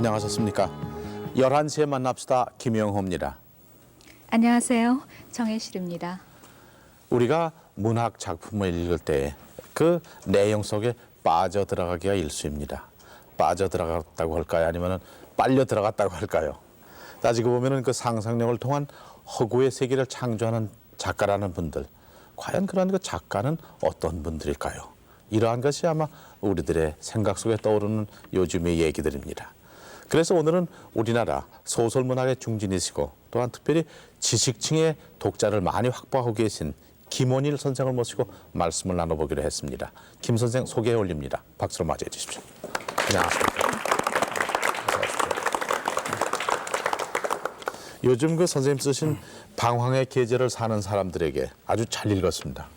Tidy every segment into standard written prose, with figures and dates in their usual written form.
안녕하셨습니까? 11시에 만납시다. 김영호입니다. 안녕하세요. 정혜실입니다. 우리가 문학 작품을 읽을 때 그 내용 속에 빠져들어가기가 일쑤입니다. 빠져들어갔다고 할까요? 아니면 빨려 들어갔다고 할까요? 따지고 보면 그 상상력을 통한 허구의 세계를 창조하는 작가라는 분들, 과연 그런 그 작가는 어떤 분들일까요? 이러한 것이 아마 우리들의 생각 속에 떠오르는 요즘의 얘기들입니다. 그래서 오늘은 우리나라 소설문학의 중진이시고 또한 특별히 지식층의 독자를 많이 확보하고 계신 김원일 선생을 모시고 말씀을 나눠보기로 했습니다. 김 선생 소개해 올립니다. 박수로 맞이해 주십시오. 안녕하십니까. 요즘 그 선생님 쓰신 방황의 계절을 사는 사람들에게 아주 잘 읽었습니다.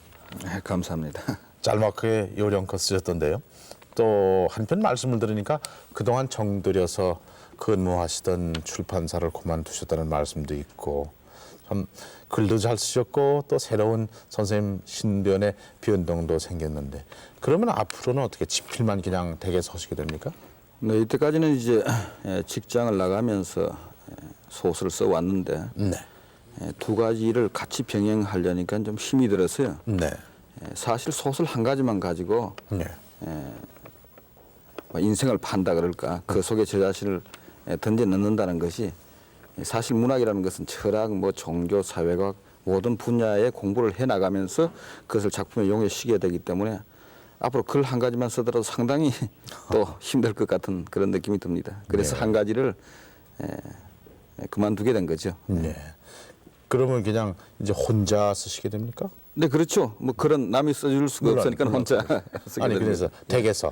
네, 감사합니다. 짤막하게 요령껏 쓰셨던데요. 또 한편 말씀을 들으니까 그동안 정들여서 근무하시던 출판사를 그만두셨다는 말씀도 있고 참 글도 잘 쓰셨고 또 새로운 선생님 신변의 변동도 생겼는데 그러면 앞으로는 어떻게 지필만 그냥 댁에 서시게 됩니까? 네, 이때까지는 이제 직장을 나가면서 소설을 써왔는데 네. 두 가지 일을 같이 병행하려니까 좀 힘이 들어서요. 네. 사실 소설 한 가지만 가지고 네. 인생을 판다 그럴까 그 속에 저 자신을 던져 넣는다는 것이 사실 문학이라는 것은 철학, 뭐 종교, 사회과학 모든 분야의 공부를 해나가면서 그것을 작품에 용해시키게 되기 때문에 앞으로 글 한 가지만 쓰더라도 상당히 또 힘들 것 같은 그런 느낌이 듭니다. 그래서 네. 한 가지를 그만두게 된 거죠. 네. 그러면 그냥 이제 혼자 쓰시게 됩니까? 네, 그렇죠. 뭐 그런 남이 써줄 수가 없으니까 혼자 쓰게 아니 됩니다. 그래서 댁에서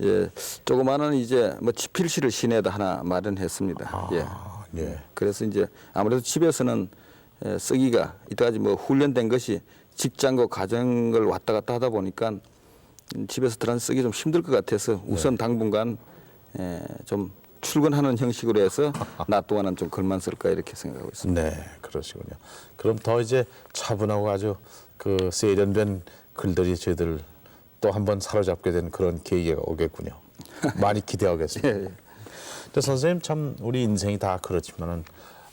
예, 조그마한 이제 뭐 지필실을 시내에다 하나 마련했습니다. 예. 네. 그래서 이제 아무래도 집에서는 쓰기가 이때까지 뭐 훈련된 것이 직장과 가정을 왔다 갔다 하다 보니까 집에서 들어서 쓰기 좀 힘들 것 같아서 우선 당분간 좀 출근하는 형식으로 해서 낮 동안은 좀 글만 쓸까 이렇게 생각하고 있습니다. 네, 그러시군요. 그럼 더 이제 차분하고 아주 그 세련된 글들이 저희들 또 한번 사로잡게 된 그런 계기가 오겠군요. 많이 기대하겠습니다. 예, 예. 근데 선생님 참 우리 인생이 다 그렇지만은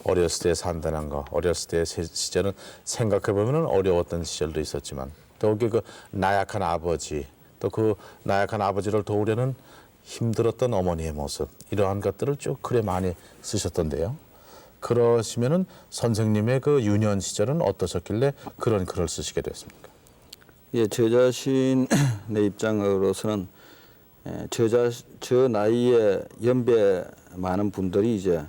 어렸을 때 산다는 거, 어렸을 때 시절은 생각해 보면은 어려웠던 시절도 있었지만 또 거기 그 나약한 아버지, 또 그 나약한 아버지를 도우려는 힘들었던 어머니의 모습 이러한 것들을 쭉 글에 많이 쓰셨던데요. 그러시면은 선생님의 그 유년 시절은 어떠셨길래 그런 글을 쓰시게 됐습니까? 예, 저 자신의 입장으로서는 저 나이에 연배 많은 분들이 이제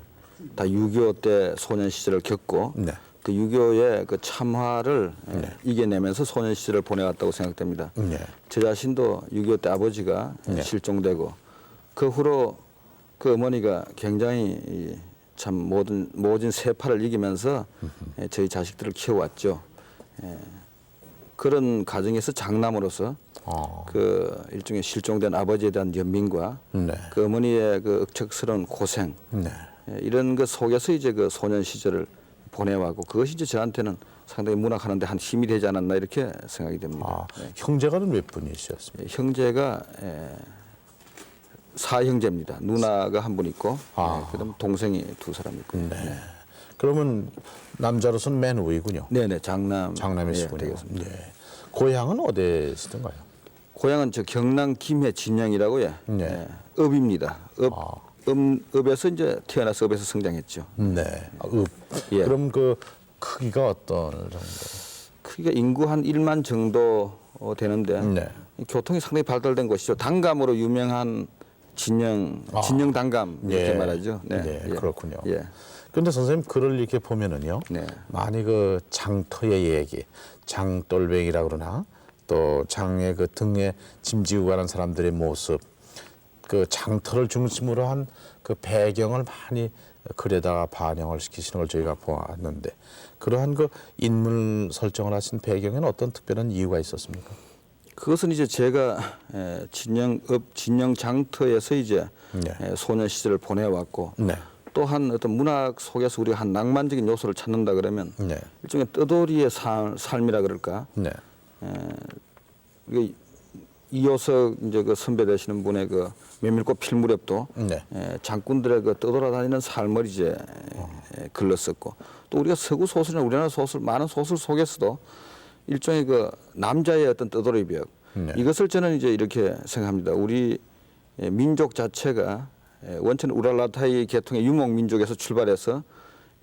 다 6.25 때 소년 시절을 겪고 네. 그 6.25의 그 참화를 이겨내면서 소년 시절을 보내왔다고 생각됩니다. 네. 저 자신도 6.25 때 아버지가 네. 실종되고 그 후로 그 어머니가 굉장히 참 모진 세파를 이기면서 저희 자식들을 키워왔죠. 그런 가정에서 장남으로서 그 일종의 실종된 아버지에 대한 연민과 네. 그 어머니의 그 억척스러운 고생 네. 이런 그 속에서 이제 그 소년 시절을 보내왔고 그것이 이제 저한테는 상당히 문학하는데 한 힘이 되지 않았나 이렇게 생각이 됩니다. 네. 형제가 몇 분이셨습니까? 형제가 사형제입니다. 누나가 한 분 있고 그다음 동생이 두 사람 있고. 네. 그러면 남자로서는 맨 위군요. 네네 장남. 장남이시군요. 예, 되겠습니다. 네. 고향은 어디시던가요? 고향은 저 경남 김해 진영이라고요. 네. 읍입니다. 읍에서 이제 태어나서 읍에서 성장했죠. 네. 읍. 예. 그럼 그 크기가 어떤 정도? 크기가 인구 한 1만 정도 되는데 네. 교통이 상당히 발달된 곳이죠. 단감으로 유명한 진영 단감 이렇게 예. 말하죠. 네, 그렇군요. 예. 그런데 선생님 글을 이렇게 보면은요. 네. 많이 그 장터의 얘기, 장돌뱅이라 그러나 또 장의 그 등에 짐지고 가는 사람들의 모습, 그 장터를 중심으로 한 그 배경을 많이 글에다가 반영을 시키시는 걸 저희가 보았는데 그러한 그 인물 설정을 하신 배경에는 어떤 특별한 이유가 있었습니까? 그것은 이제 제가 진영 장터에서 이제 네. 소년 시절을 보내왔고 네. 또한 어떤 문학 속에서 우리가 한 낭만적인 요소를 찾는다 그러면 네. 일종의 떠돌이의 삶이라 그럴까. 네. 이게 이효석 이제 그 선배 되시는 분의 그 메밀꽃 필 무렵도 네. 장군들의 그 떠돌아다니는 삶을 이제 글렀었고, 또 우리가 서구 소설이나 우리나라 소설 많은 소설 속에서도 일종의 그 남자의 어떤 떠돌이 벽, 네. 이것을 저는 이제 이렇게 생각합니다. 우리 민족 자체가 원체는 우랄라타이 계통의 유목 민족에서 출발해서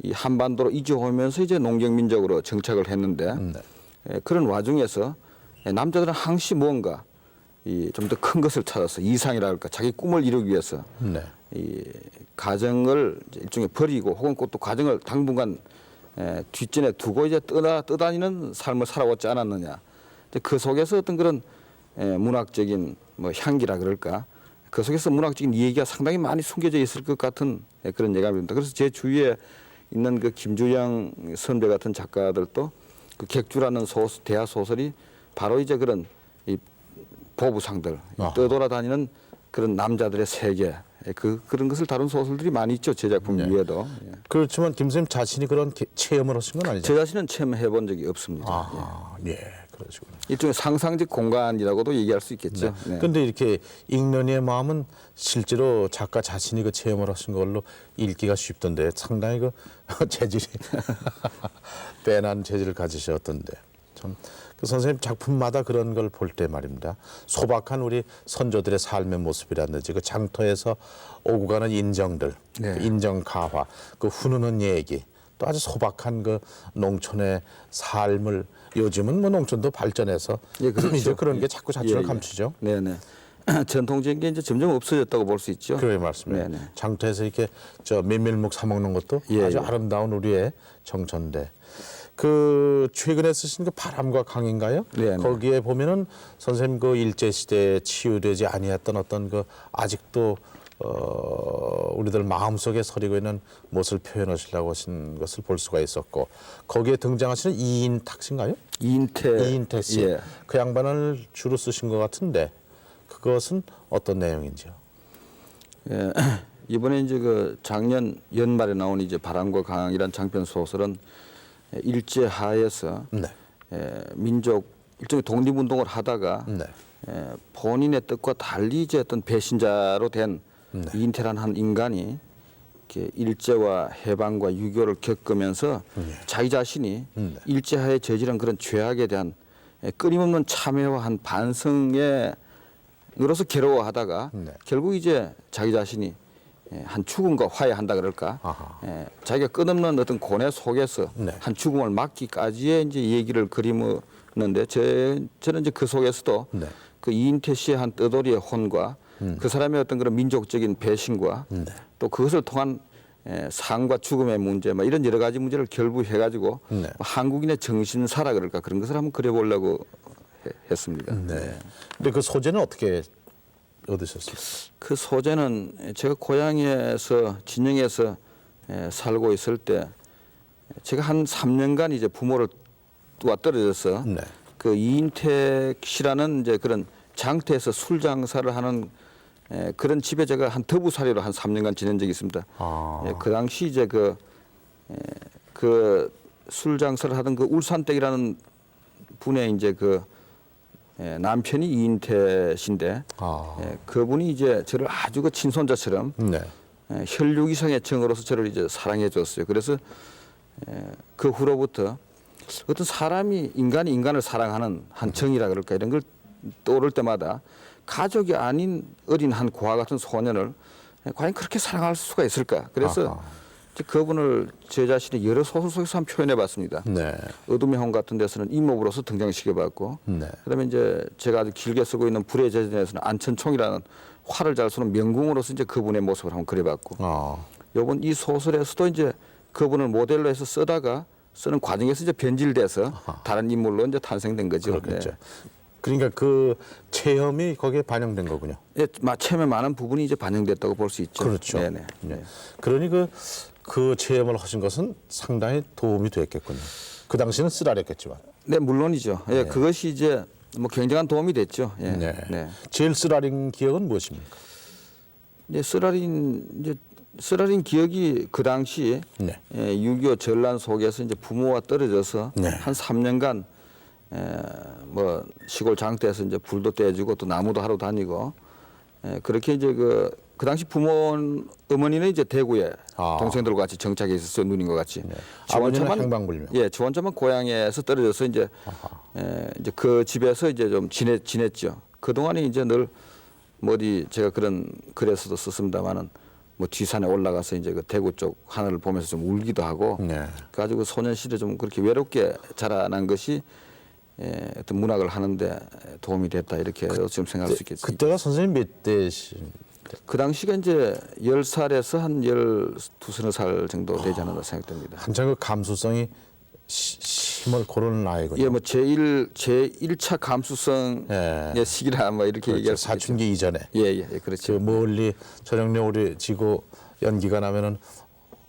이 한반도로 이주하면서 이제 농경 민족으로 정착을 했는데, 그런 와중에서 남자들은 항시 뭔가 이 좀 더 큰 것을 찾아서 이상이라 할까, 자기 꿈을 이루기 위해서 네. 이 가정을 이제 일종의 버리고 혹은 또 가정을 당분간 뒷전에 두고 이제 떠다니는 삶을 살아왔지 않았느냐. 그 속에서 어떤 그런 문학적인 뭐 향기라 그럴까, 그 속에서 문학적인 얘기가 상당히 많이 숨겨져 있을 것 같은 그런 예감입니다. 그래서 제 주위에 있는 그 김주영 선배 같은 작가들도 그 객주라는 대하 소설이 바로 이제 그런 이 보부상들, 떠돌아다니는 그런 남자들의 세계, 그런 것을 다룬 소설들이 많이 있죠. 제 작품 위에도. 그렇지만 김 선생님 자신이 그런 체험을 하신 건 아니죠? 제 자신은 체험해 본 적이 없습니다. 아, 예, 그러시군요. 일종의 상상적 공간이라고도 얘기할 수 있겠죠. 네. 근데 이렇게 읽는 이의 마음은 실제로 작가 자신이 그 체험을 하신 걸로 읽기가 쉽던데 상당히 그 재질이 빼난 재질을 가지셨던데 참 그 선생님 작품마다 그런 걸 볼 때 말입니다. 소박한 우리 선조들의 삶의 모습이라든지 그 장터에서 오고 가는 인정들, 네. 그 인정 가화, 그 훈우는 얘기, 또 아주 소박한 그 농촌의 삶을 요즘은 뭐 농촌도 발전해서 그렇죠. 이제 그런 게 자꾸 자취를 예. 감추죠. 네네. 전통적인 게 이제 점점 없어졌다고 볼 수 있죠. 그의 말씀이에요. 네네. 장터에서 이렇게 저 메밀묵 사 먹는 것도 예, 아주 예. 아름다운 우리의 정천대. 그 최근에 쓰신 그 바람과 강인가요? 네네. 거기에 보면은 선생님 그 일제 시대에 치유되지 아니했던 어떤 그 아직도 우리들 마음속에 서리고 있는 것을 표현하시려고 하신 것을 볼 수가 있었고, 거기에 등장하시는 이인탁 씨인가요? 이인태 씨. 예. 그 양반을 주로 쓰신 것 같은데 그것은 어떤 내용인지요? 예. 이번에 이제 그 작년 연말에 나온 이제 바람과 강이란 장편 소설은 일제 하에서 네. 민족 일종의 독립운동을 하다가 네. 본인의 뜻과 달리 이제 어떤 배신자로 된 이인태라는 한 인간이 이렇게 일제와 해방과 유교를 겪으면서 자기 자신이 일제하에 저지른 그런 죄악에 대한 끊임없는 참회와 한 반성에 으로서 괴로워하다가 결국 이제 자기 자신이 한 죽음과 화해한다 그럴까, 자기가 끝없는 어떤 고뇌 속에서 한 죽음을 맞기까지의 이제 얘기를 그리는데 저는 이제 그 속에서도 그 이인태 씨의 한 떠돌이의 혼과 그 사람의 어떤 그런 민족적인 배신과 또 그것을 통한 삶과 죽음의 문제, 뭐 이런 여러 가지 문제를 결부해가지고 한국인의 정신사라 그럴까, 그런 것을 한번 그려보려고 했습니다. 네. 근데 그 소재는 어떻게 얻으셨습니까? 그 소재는 제가 고향에서 진영에서 살고 있을 때 제가 한 3년간 이제 부모를 떨어져서 그 이인택 씨라는 이제 그런 장터에서 술 장사를 하는 그런 집에 제가 한 더부살이로 한 3년간 지낸 적이 있습니다. 그 당시 이제 그 술 장사를 하던 그 울산댁이라는 분의 이제 그 남편이 이인태 씨인데 그분이 이제 저를 아주 그 친손자처럼 혈육 이상의 정으로서 저를 이제 사랑해 줬어요. 그래서 그 후로부터 어떤 사람이 인간이 인간을 사랑하는 한 정이라 그럴까, 이런 걸 떠오를 때마다 가족이 아닌 어린 한 고아 같은 소년을 과연 그렇게 사랑할 수가 있을까. 그래서 이제 그분을 제 자신이 여러 소설 속에서 한번 표현해 봤습니다. 어둠의 혼 같은 데서는 이목으로서 등장시켜 봤고, 그다음에 이제 제가 아주 길게 쓰고 있는 불의 제전에서는 안천총이라는 활을 잘 쏘는 명궁으로서 이제 그분의 모습을 한번 그려봤고, 요번 이 소설에서도 이제 그분을 모델로 해서 쓰다가 쓰는 과정에서 이제 변질돼서 다른 인물로 이제 탄생된 거죠. 그렇겠죠. 그러니까 그 체험이 거기에 반영된 거군요. 예, 체험의 많은 부분이 이제 반영됐다고 볼 수 있죠. 그렇죠. 네네. 그러니 그 체험을 하신 것은 상당히 도움이 됐겠군요. 그 당시는 쓰라렸겠지만. 네, 물론이죠. 예, 그것이 이제 뭐 굉장한 도움이 됐죠. 예. 네. 제일 쓰라린 기억은 무엇입니까? 이제 쓰라린 기억이 그 당시 6.25 전란 속에서 이제 부모와 떨어져서 한 3년간 뭐 시골 장터에서 이제 불도 떼주고 또 나무도 하러 다니고 그렇게 이제 그 당시 어머니는 이제 대구에 동생들과 같이 정착해 있었어요. 누님과 같이. 아버지는 행방불명. 예, 저 혼자만 고향에서 떨어져서 이제 이제 그 집에서 이제 좀 지냈죠. 그 동안에 이제 늘 뭐 어디 제가 그런 글에서도 썼습니다만은 뭐 뒤산에 올라가서 이제 그 대구 쪽 하늘을 보면서 좀 울기도 하고. 네. 가지고 소년 시절에 좀 그렇게 외롭게 자라난 것이 어떤 문학을 하는데 도움이 됐다 이렇게 지금 생각할 수 있겠습니다. 그때가 선생님 몇 대신? 그 당시가 이제 10살에서 한 12, 살 정도 되지 않았나 생각됩니다. 한창 그 감수성이 힘을 고르는 나이군요. 예, 뭐 제1차 감수성의 예. 시기라 뭐 이렇게 그렇죠. 얘기할 수 있겠죠. 사춘기 이전에. 예, 그렇죠. 그 멀리 저녁여울이 지고 연기가 나면은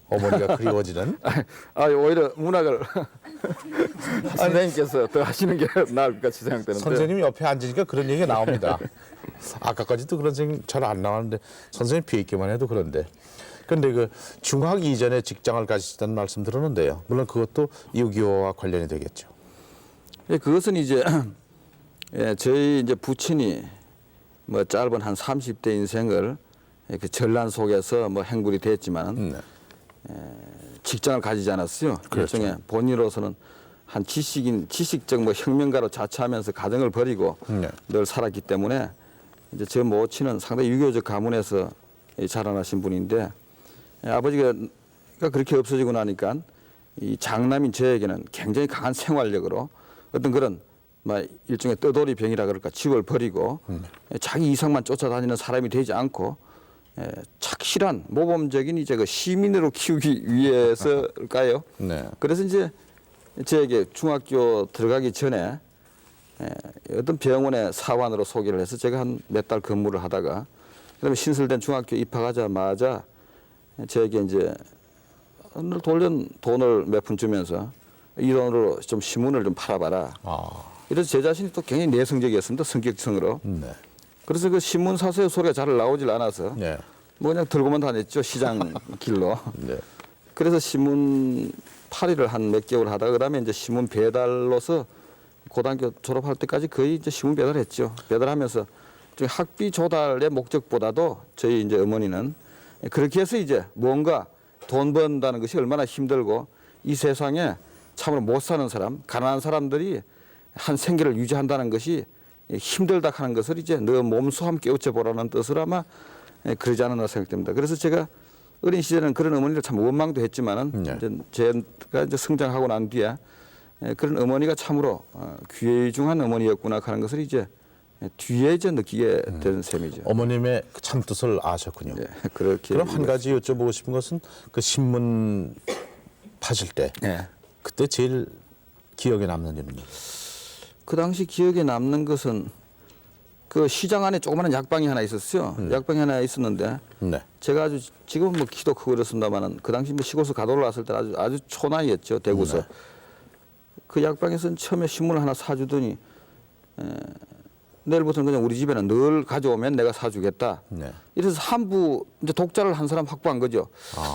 어머니가 그리워지는. 오히려 문학을 선생님께서 더 하시는 게 나을 것 같이 생각되는데. 선생님이 옆에 앉으니까 그런 얘기가 나옵니다. 아까까지도 그런 생각 잘 안 나왔는데 선생님 비있기만 해도 그런데. 그런데 그 중학 이전에 직장을 가지셨다는 말씀 들었는데요. 물론 그것도 6.25와 관련이 되겠죠. 예, 그것은 이제 저희 이제 부친이 뭐 짧은 한 30대 인생을 그 전란 속에서 뭐 행불이 됐지만 직장을 가지지 않았어요. 그렇죠. 일종의 본인으로서는 한 지식적 뭐 혁명가로 자처하면서 가정을 버리고 늘 살았기 때문에 이제 저 모친은 상당히 유교적 가문에서 자라나신 분인데 아버지가 그렇게 없어지고 나니까 이 장남인 저에게는 굉장히 강한 생활력으로 어떤 그런 막 일종의 떠돌이 병이라 그럴까 집을 버리고 자기 이상만 쫓아다니는 사람이 되지 않고 착실한 모범적인 이제 그 시민으로 키우기 위해서일까요? 네. 그래서 이제 저에게 중학교 들어가기 전에 어떤 병원의 사원으로 소개를 해서 제가 한 몇 달 근무를 하다가 그다음에 신설된 중학교 입학하자마자 저에게 이제 오늘 돌연 돈을 몇 푼 주면서 이 돈으로 좀 신문을 좀 팔아봐라. 이래서 제 자신이 또 굉장히 내성적이었습니다. 성격성으로. 네. 그래서 그 신문 사서의 소리가 잘 나오질 않아서 네. 뭐 그냥 들고만 다녔죠. 시장 길로. 네. 그래서 신문 팔이를 한 몇 개월 하다가 그다음에 이제 신문 배달로서 고등학교 졸업할 때까지 거의 이제 신문 배달했죠. 배달하면서 학비 조달의 목적보다도 저희 이제 어머니는 그렇게 해서 이제 뭔가 돈 번다는 것이 얼마나 힘들고 이 세상에 참으로 못 사는 사람, 가난한 사람들이 한 생계를 유지한다는 것이 힘들다 하는 것을 이제 너 몸소 함께 어째보라는 뜻으로 아마 그러지 않았나 생각됩니다. 그래서 제가 어린 시절에는 그런 어머니를 참 원망도 했지만은 제가 이제 성장하고 난 뒤에 그런 어머니가 참으로 귀중한 어머니였구나 하는 것을 이제 뒤에 이제 느끼게 된 셈이죠. 어머님의 그 참뜻을 아셨군요. 네, 그렇게. 그럼 한 가지 여쭤보고 싶은 것은 그 신문 파실 때 네. 그때 제일 기억에 남는 일은 뭐예요? 그 당시 기억에 남는 것은 그 시장 안에 조그마한 약방이 하나 있었어요. 약방이 하나 있었는데 네. 제가 아주 지금은 뭐 키도 크고 그렇습니다만은 그 당시 뭐 시골에서 가돌러 왔을 때 아주 초나이였죠. 대구서. 그 약방에서는 처음에 신문을 하나 사주더니 내일부터는 그냥 우리 집에는 늘 가져오면 내가 사주겠다. 네. 이래서 한부 이제 독자를 한 사람 확보한 거죠.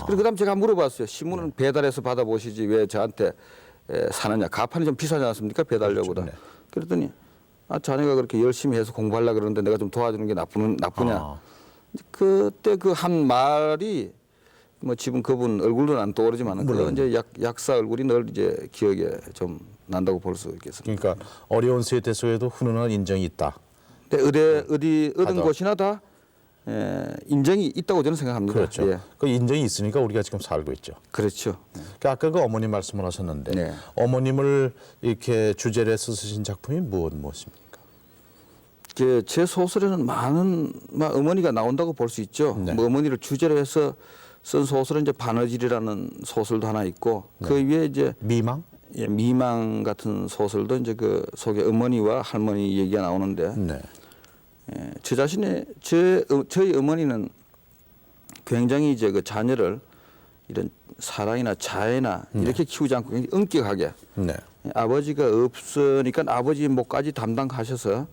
그리고 그다음 제가 물어봤어요. 신문은 배달해서 받아보시지 왜 저한테 사느냐. 가판이 좀 비싸지 않습니까? 배달료보다. 그렇죠. 네. 그랬더니 자네가 그렇게 열심히 해서 공부하려고 그러는데 내가 좀 도와주는 게 나쁘냐. 그때 그 한 말이 뭐 지금 그분 얼굴도 안 떠오르지만 그 이제 약사 얼굴이 늘 이제 기억에 좀 난다고 볼 수 있겠습니다. 그러니까 어려운 세대 속에도 훈훈한 인정이 있다. 근데 어디 얻은 하다. 곳이나 다 인정이 있다고 저는 생각합니다. 그렇죠. 예. 그 인정이 있으니까 우리가 지금 살고 있죠. 그렇죠. 그러니까 아까 그 어머님 말씀을 하셨는데 네. 어머님을 이렇게 주제로 해서 쓰신 작품이 무엇입니까? 제 소설에는 많은 어머니가 나온다고 볼 수 있죠. 네. 뭐 어머니를 주제로 해서 쓴 소설은 이제 바느질이라는 소설도 하나 있고 그 위에 이제 미망? 예, 미망 같은 소설도 이제 그 속에 어머니와 할머니 얘기가 나오는데 네. 저 자신의 저희 어머니는 굉장히 이제 그 자녀를 이런 사랑이나 자애나 이렇게 키우지 않고 굉장히 엄격하게 네. 아버지가 없으니까 아버지 몫까지 담당하셔서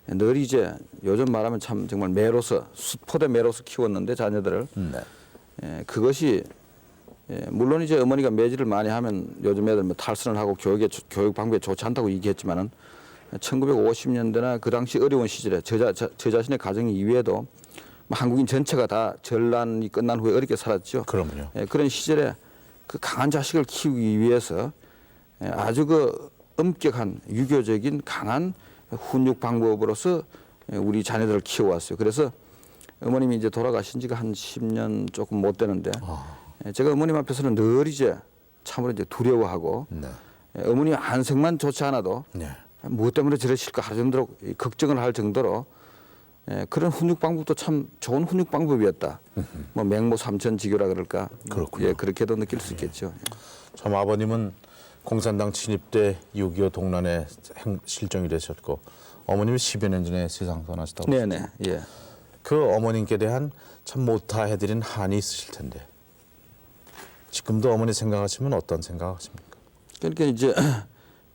늘 이제 요즘 말하면 참 정말 매로서 수포대 매로서 키웠는데 자녀들을 네. 그것이 물론 이제 어머니가 매질을 많이 하면 요즘 애들 뭐 탈선을 하고 교육 방법이 좋지 않다고 얘기했지만은 1950년대나 그 당시 어려운 시절에 저 자신의 가정 이외에도 뭐 한국인 전체가 다 전란이 끝난 후에 어렵게 살았죠. 그럼요. 그런 시절에 그 강한 자식을 키우기 위해서 아주 그 엄격한 유교적인 강한 훈육 방법으로서 우리 자녀들을 키워왔어요. 그래서 어머님이 이제 돌아가신 지가 한 10년 조금 못 되는데 제가 어머님 앞에서는 늘 이제 참으로 이제 두려워하고 네. 어머니 안색만 좋지 않아도 네. 무엇 때문에 저러실까 할 정도로 걱정을 할 정도로 그런 훈육 방법도 참 좋은 훈육 방법이었다. 뭐 맹모 삼천지교라 그럴까. 그렇군요. 예, 그렇게도 느낄 수 있겠죠. 참 아버님은 공산당 진입 때 6.25 동란에 실종이 되셨고 어머님이 10여 년 전에 세상 떠나셨다고. 네네. 예. 그 어머님께 대한 참 못다해드린 한이 있으실 텐데 지금도 어머니 생각하시면 어떤 생각하십니까? 그러니까 이제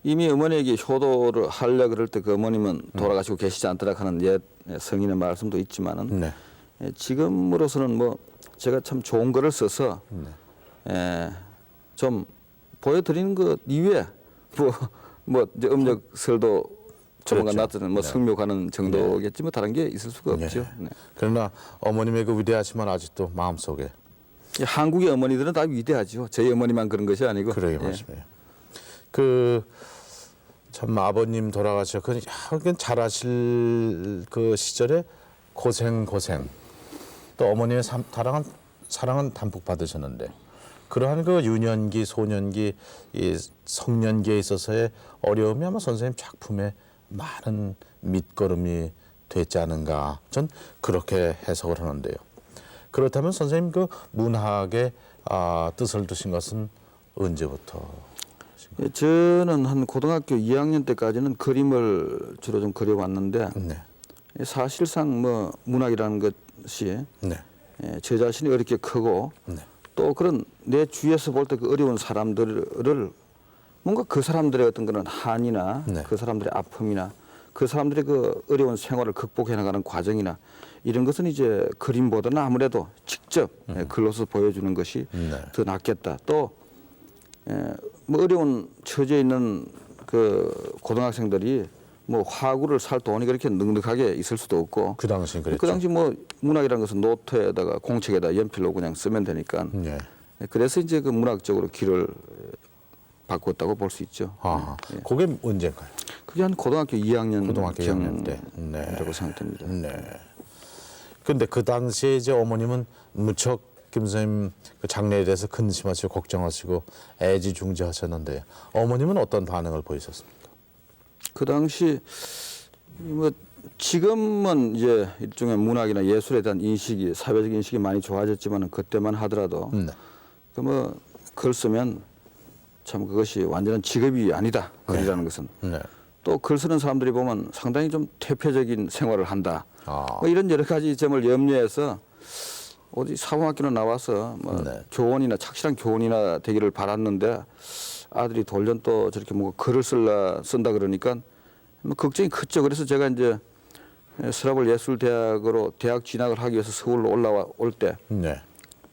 이미 어머니에게 효도를 하려 그럴 때 그 어머님은 돌아가시고 계시지 않더라 하는 옛 성인의 말씀도 있지만은 네. 지금으로서는 뭐 제가 참 좋은 글을 써서 좀 보여드리는 것 이외에 뭐 이제 음력설도 조만간 그렇죠. 나타나는 뭐 네. 성묘가는 정도겠지 뭐 다른 게 있을 수가 없죠. 네. 그러나 어머님의 그 위대하지만 아직도 마음속에 이 한국의 어머니들은 다 위대하죠. 저희 어머니만 그런 것이 아니고. 그래요, 예. 맞습니다. 그 참 아버님 돌아가셔. 그 잘하실 그 시절에 고생 또 어머님의 사랑은 담뿍 받으셨는데 그러한 그 유년기, 소년기, 이 성년기에 있어서의 어려움이 아마 선생님 작품에 많은 밑거름이 됐지 않은가. 전 그렇게 해석을 하는데요. 그렇다면 선생님 그 문학의 뜻을 두신 것은 언제부터? 예, 저는 한 고등학교 2학년 때까지는 그림을 주로 좀 그려왔는데 네. 사실상 뭐 문학이라는 것이 네. 제 자신이 어렵게 크고 네. 또 그런 내 주위에서 볼 때 그 어려운 사람들을 뭔가 그 사람들의 어떤 그런 한이나 네. 그 사람들의 아픔이나 그 사람들의 그 어려운 생활을 극복해 나가는 과정이나 이런 것은 이제 그림보다는 아무래도 직접 글로서 보여주는 것이 네. 더 낫겠다. 또 뭐 어려운 처지에 있는 그 고등학생들이 뭐 화구를 살 돈이 그렇게 넉넉하게 있을 수도 없고 그 당시엔 그랬죠. 그 당시 뭐 문학이라는 것은 노트에다가 공책에다 연필로 그냥 쓰면 되니까 네. 그래서 이제 그 문학적으로 길을 바꿨다고 볼 수 있죠. 예. 그게 언제인가요? 그게 한 고등학교 2학년 고등학교 2학년 때. 네. 라고 생각됩니다. 네. 근데 그 당시에 이제 어머님은 무척 김 선생님 그 장래에 대해서 근심하시고 걱정하시고 애지중지하셨는데 어머님은 어떤 반응을 보이셨습니까? 그 당시 뭐 지금은 이제 일종의 문학이나 예술에 대한 인식이 사회적 인식이 많이 좋아졌지만 그때만 하더라도 네. 그 뭐 글 쓰면 참 그것이 완전한 직업이 아니다. 글이라는 것은 네. 또 글 쓰는 사람들이 보면 상당히 좀 퇴폐적인 생활을 한다. 뭐 이런 여러 가지 점을 염려해서 어디 사범학교로 나와서 뭐 네. 교원이나 착실한 교원이나 되기를 바랐는데 아들이 돌연 또 저렇게 뭐 글을 쓴다 그러니까 뭐 걱정이 컸죠. 그래서 제가 이제 서라벌 예술대학으로 대학 진학을 하기 위해서 서울로 올라올 때 네.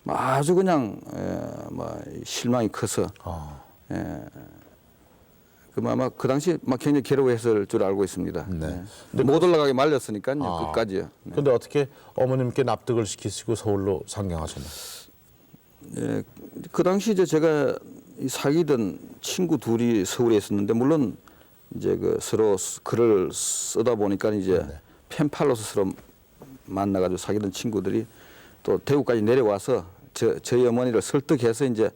아주 그냥 뭐 실망이 커서 아마 그 당시 막 굉장히 괴로워했을 줄 알고 있습니다. 네. 못 올라가게 말렸으니까요. 끝까지요. 네. 근데 어떻게 어머님께 납득을 시키시고 서울로 상경하셨나요? 예, 그 당시 이제 제가 사귀던 친구 둘이 서울에 있었는데 물론 이제 그 서로 글을 쓰다 보니까 이제 펜팔로서 서로 만나가지고 사귀던 친구들이 또 대구까지 내려와서 저희 어머니를 설득해서 이제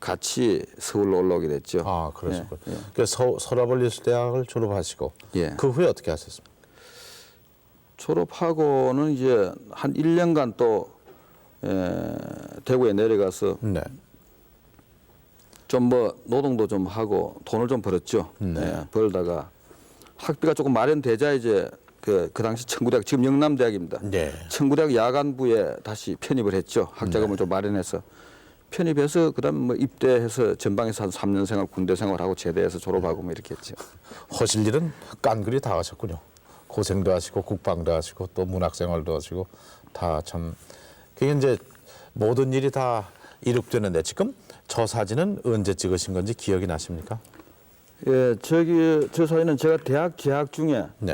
같이 서울로 올라오게 됐죠. 그러시고. 그 서라벌 예술대학을 졸업하시고 예. 그 후에 어떻게 하셨습니까? 졸업하고는 이제 한 1년간 또 대구에 내려가서 네. 좀 뭐 노동도 좀 하고 돈을 좀 벌었죠. 벌다가 학비가 조금 마련되자 이제 그 당시 청구대학 지금 영남대학입니다. 네. 청구대학 야간부에 다시 편입을 했죠. 학자금을 좀 마련해서 편입해서 그다음 뭐 입대해서 전방에서 한 3년 생활 군대 생활하고 제대해서 졸업하고 뭐 이렇게 했죠. 하실 일은 깐그리 다 하셨군요. 고생도 하시고 국방도 하시고 또 문학생활도 하시고 다 참 그게 이제 모든 일이 다 이룩되는데 지금 저 사진은 언제 찍으신 건지 기억이 나십니까? 예, 저 사진은 제가 대학 재학 중에 네.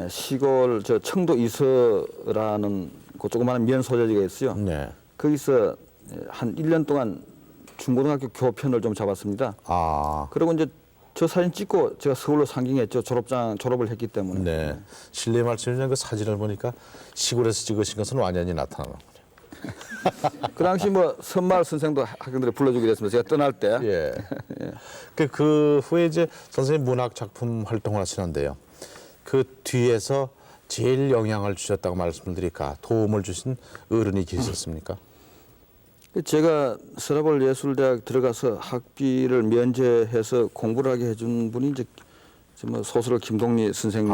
시골 저 청도 이서라는 그 조그마한 면 소재지가 있어요. 네. 거기서 한 1년 동안 중고등학교 교편을 좀 잡았습니다. 아, 그리고 이제 저 사진 찍고 제가 서울로 상경했죠. 졸업을 했기 때문에. 네. 실례 말씀드리면 그 사진을 보니까 시골에서 찍으신 것은 완연히 나타나는군요. 그 당시 뭐 선마을 선생도 학생들이 불러주기로 했습니다. 제가 떠날 때. 예. 그 후에 이제 선생님 문학 작품 활동을 하시는데요. 그 뒤에서 제일 영향을 주셨다고 말씀을 드릴까 도움을 주신 어른이 계셨습니까? 제가 서라벌 예술대학 들어가서 학비를 면제해서 공부를 하게 해준 분이 이제 뭐 소설가 김동리 선생님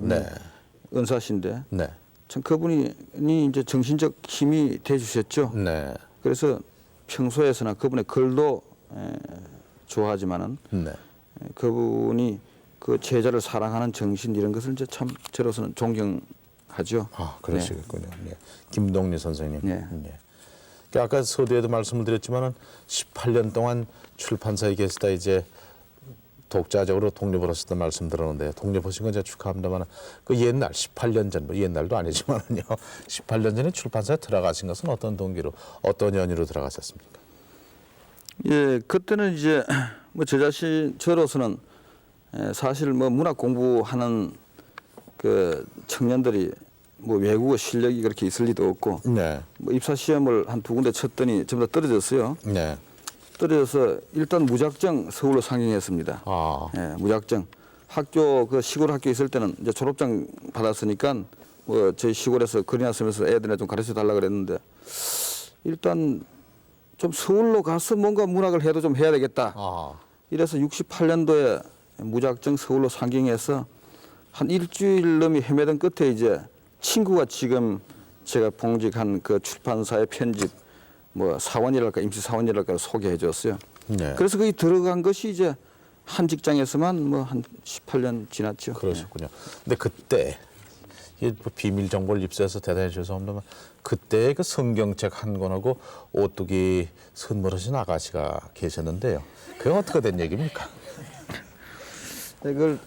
네. 은사신데 네. 참 그분이 이제 정신적 힘이 돼 주셨죠. 네. 그래서 평소에서나 그분의 글도 좋아하지만은 네. 그분이 그 제자를 사랑하는 정신 이런 것을 이제 참 저로서는 존경하죠. 아, 그러시겠군요. 네. 김동리 선생님. 네. 네. 아까 서두에도 말씀을 드렸지만은 18년 동안 출판사에 계시다 이제 독자적으로 독립을 하셨던 말씀 들었는데 독립하신 건 제가 축하합니다만 그 옛날 18년 전, 뭐 옛날도 아니지만은요 18년 전에 출판사에 들어가신 것은 어떤 동기로 어떤 연유로 들어가셨습니까? 예, 그때는 이제 뭐 저로서는 사실 뭐 문학 공부하는 그 청년들이 뭐 외국어 실력이 그렇게 있을 리도 없고 네. 뭐 입사 시험을 한 2군데 쳤더니 전부 다 떨어졌어요. 네. 떨어져서 일단 무작정 서울로 상경했습니다. 아. 예, 무작정. 학교 그 시골 학교 있을 때는 이제 졸업장 받았으니까 뭐 저희 시골에서 글이나 쓰면서 애들에 좀 가르쳐 달라 그랬는데 일단 좀 서울로 가서 뭔가 문학을 해도 좀 해야 되겠다. 아. 이래서 68년도에 무작정 서울로 상경해서 한 일주일 넘이 헤매던 끝에 이제 친구가 지금 제가 봉직한 그 출판사의 편집 뭐 사원이랄까 임시 사원이랄까 소개해 줬어요. 네. 그래서 거기 들어간 것이 이제 한 직장에서만 뭐 한 18년 지났죠. 그러셨군요. 근데 그때 이 뭐 비밀 정보를 입수해서 대단히 죄송합니다만 그때 그 성경책 한 권하고 오뚜기 선물하신 아가씨가 계셨는데요. 그게 어떻게 된 얘기입니까? 이걸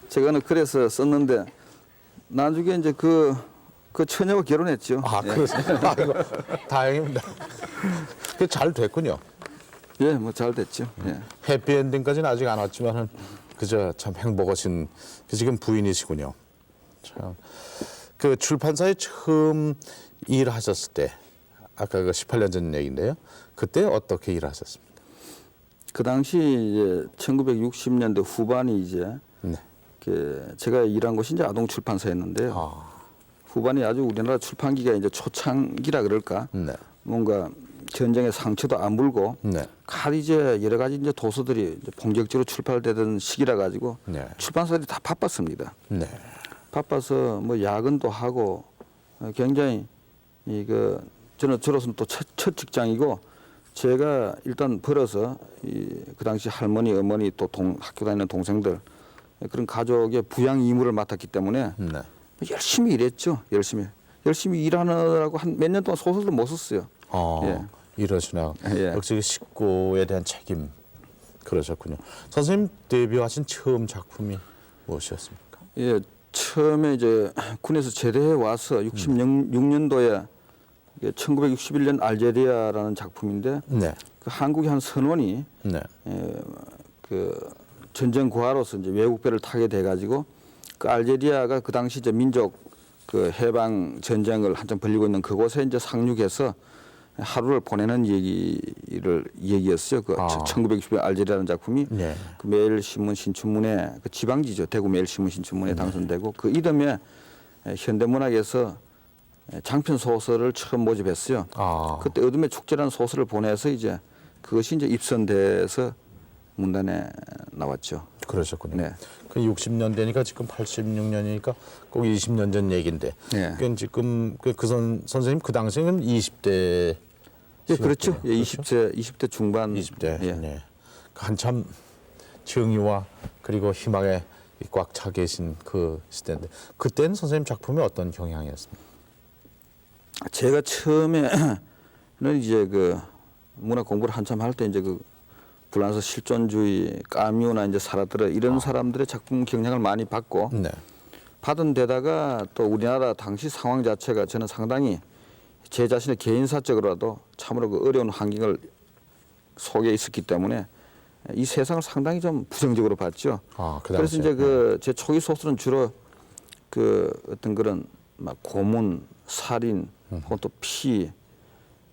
제가는 그래서 썼는데 나중에 이제 그 처녀와 결혼했죠. 아, 그렇습니다. 아이고, 다행입니다. 그 잘 됐군요. 예, 뭐 잘 됐죠. 예. 해피엔딩까지는 아직 안 왔지만은 그저 참 행복하신 그 지금 부인이시군요. 참. 그 출판사에 처음 일하셨을 때 아까 그 18년 전 얘기인데요. 그때 어떻게 일하셨습니까? 그 당시 이제 1960년대 후반이 이제 네. 제가 일한 곳이 이제 아동 출판사였는데요. 아, 후반이 아주 우리나라 출판기가 이제 초창기라 그럴까. 네. 뭔가 전쟁의 상처도 안 물고 네. 갈 이제 여러 가지 이제 도서들이 이제 본격적으로 출판되던 시기라 가지고 네. 출판사들이 다 바빴습니다. 네. 바빠서 뭐 야근도 하고 굉장히 저로서는 또 첫 직장이고 제가 일단 벌어서 그 당시 할머니, 어머니 또 학교 다니는 동생들 그런 가족의 부양 임무를 맡았기 때문에 네. 열심히 일했죠. 열심히 일하느라고 한 몇 년 동안 소설도 못 썼어요. 예. 이러시나. 예. 역시 그 식구에 대한 책임 그러셨군요. 선생님 데뷔하신 처음 작품이 무엇이었습니까? 예, 처음에 이제 군에서 제대해 와서 66년도에 1961년 알제리아라는 작품인데 네. 그 한국의 한 선원이 네. 그 전쟁 고아로서 이제 외국배를 타게 돼가지고 그 알제리아가 그 당시 이제 민족 그 해방 전쟁을 한참 벌이고 있는 그곳에 이제 상륙해서 하루를 보내는 얘기였어요. 그 1960년 알제리아라는 작품이 네. 그 매일신문 신춘문예 그 지방지죠. 대구 매일신문 신춘문예 당선되고 그 이듬해 현대문학에서 장편 소설을 처음 모집했어요. 아. 그때 어둠의 축제라는 소설을 보내서 이제 그것이 이제 입선돼서 문단에 나왔죠. 그러셨군요. 네. 그 60년대니까 지금 86년이니까 꼭 20년 전 얘기인데. 네. 그 지금 선생님 그 당시에는 20대. 예, 그렇죠. 예, 20대 중반. 20대. 예. 네. 한참 정의와 그리고 희망에 꽉 차 계신 그 시대인데 그때는 선생님 작품이 어떤 경향이었습니까? 제가 처음에는 이제 그 문학 공부를 한참 할 때 이제 그 불란서 실존주의, 까뮤나 이제 사라트르 이런 사람들의 작품 경향을 많이 받고 네. 받은 데다가 또 우리나라 당시 상황 자체가 저는 상당히 제 자신의 개인사적으로라도 참으로 그 어려운 환경을 속에 있었기 때문에 이 세상을 상당히 좀 부정적으로 봤죠. 그 그래서 당시에. 이제 그 제 초기 소설은 주로 그 어떤 그런 막 고문, 살인, 혹은 또 피,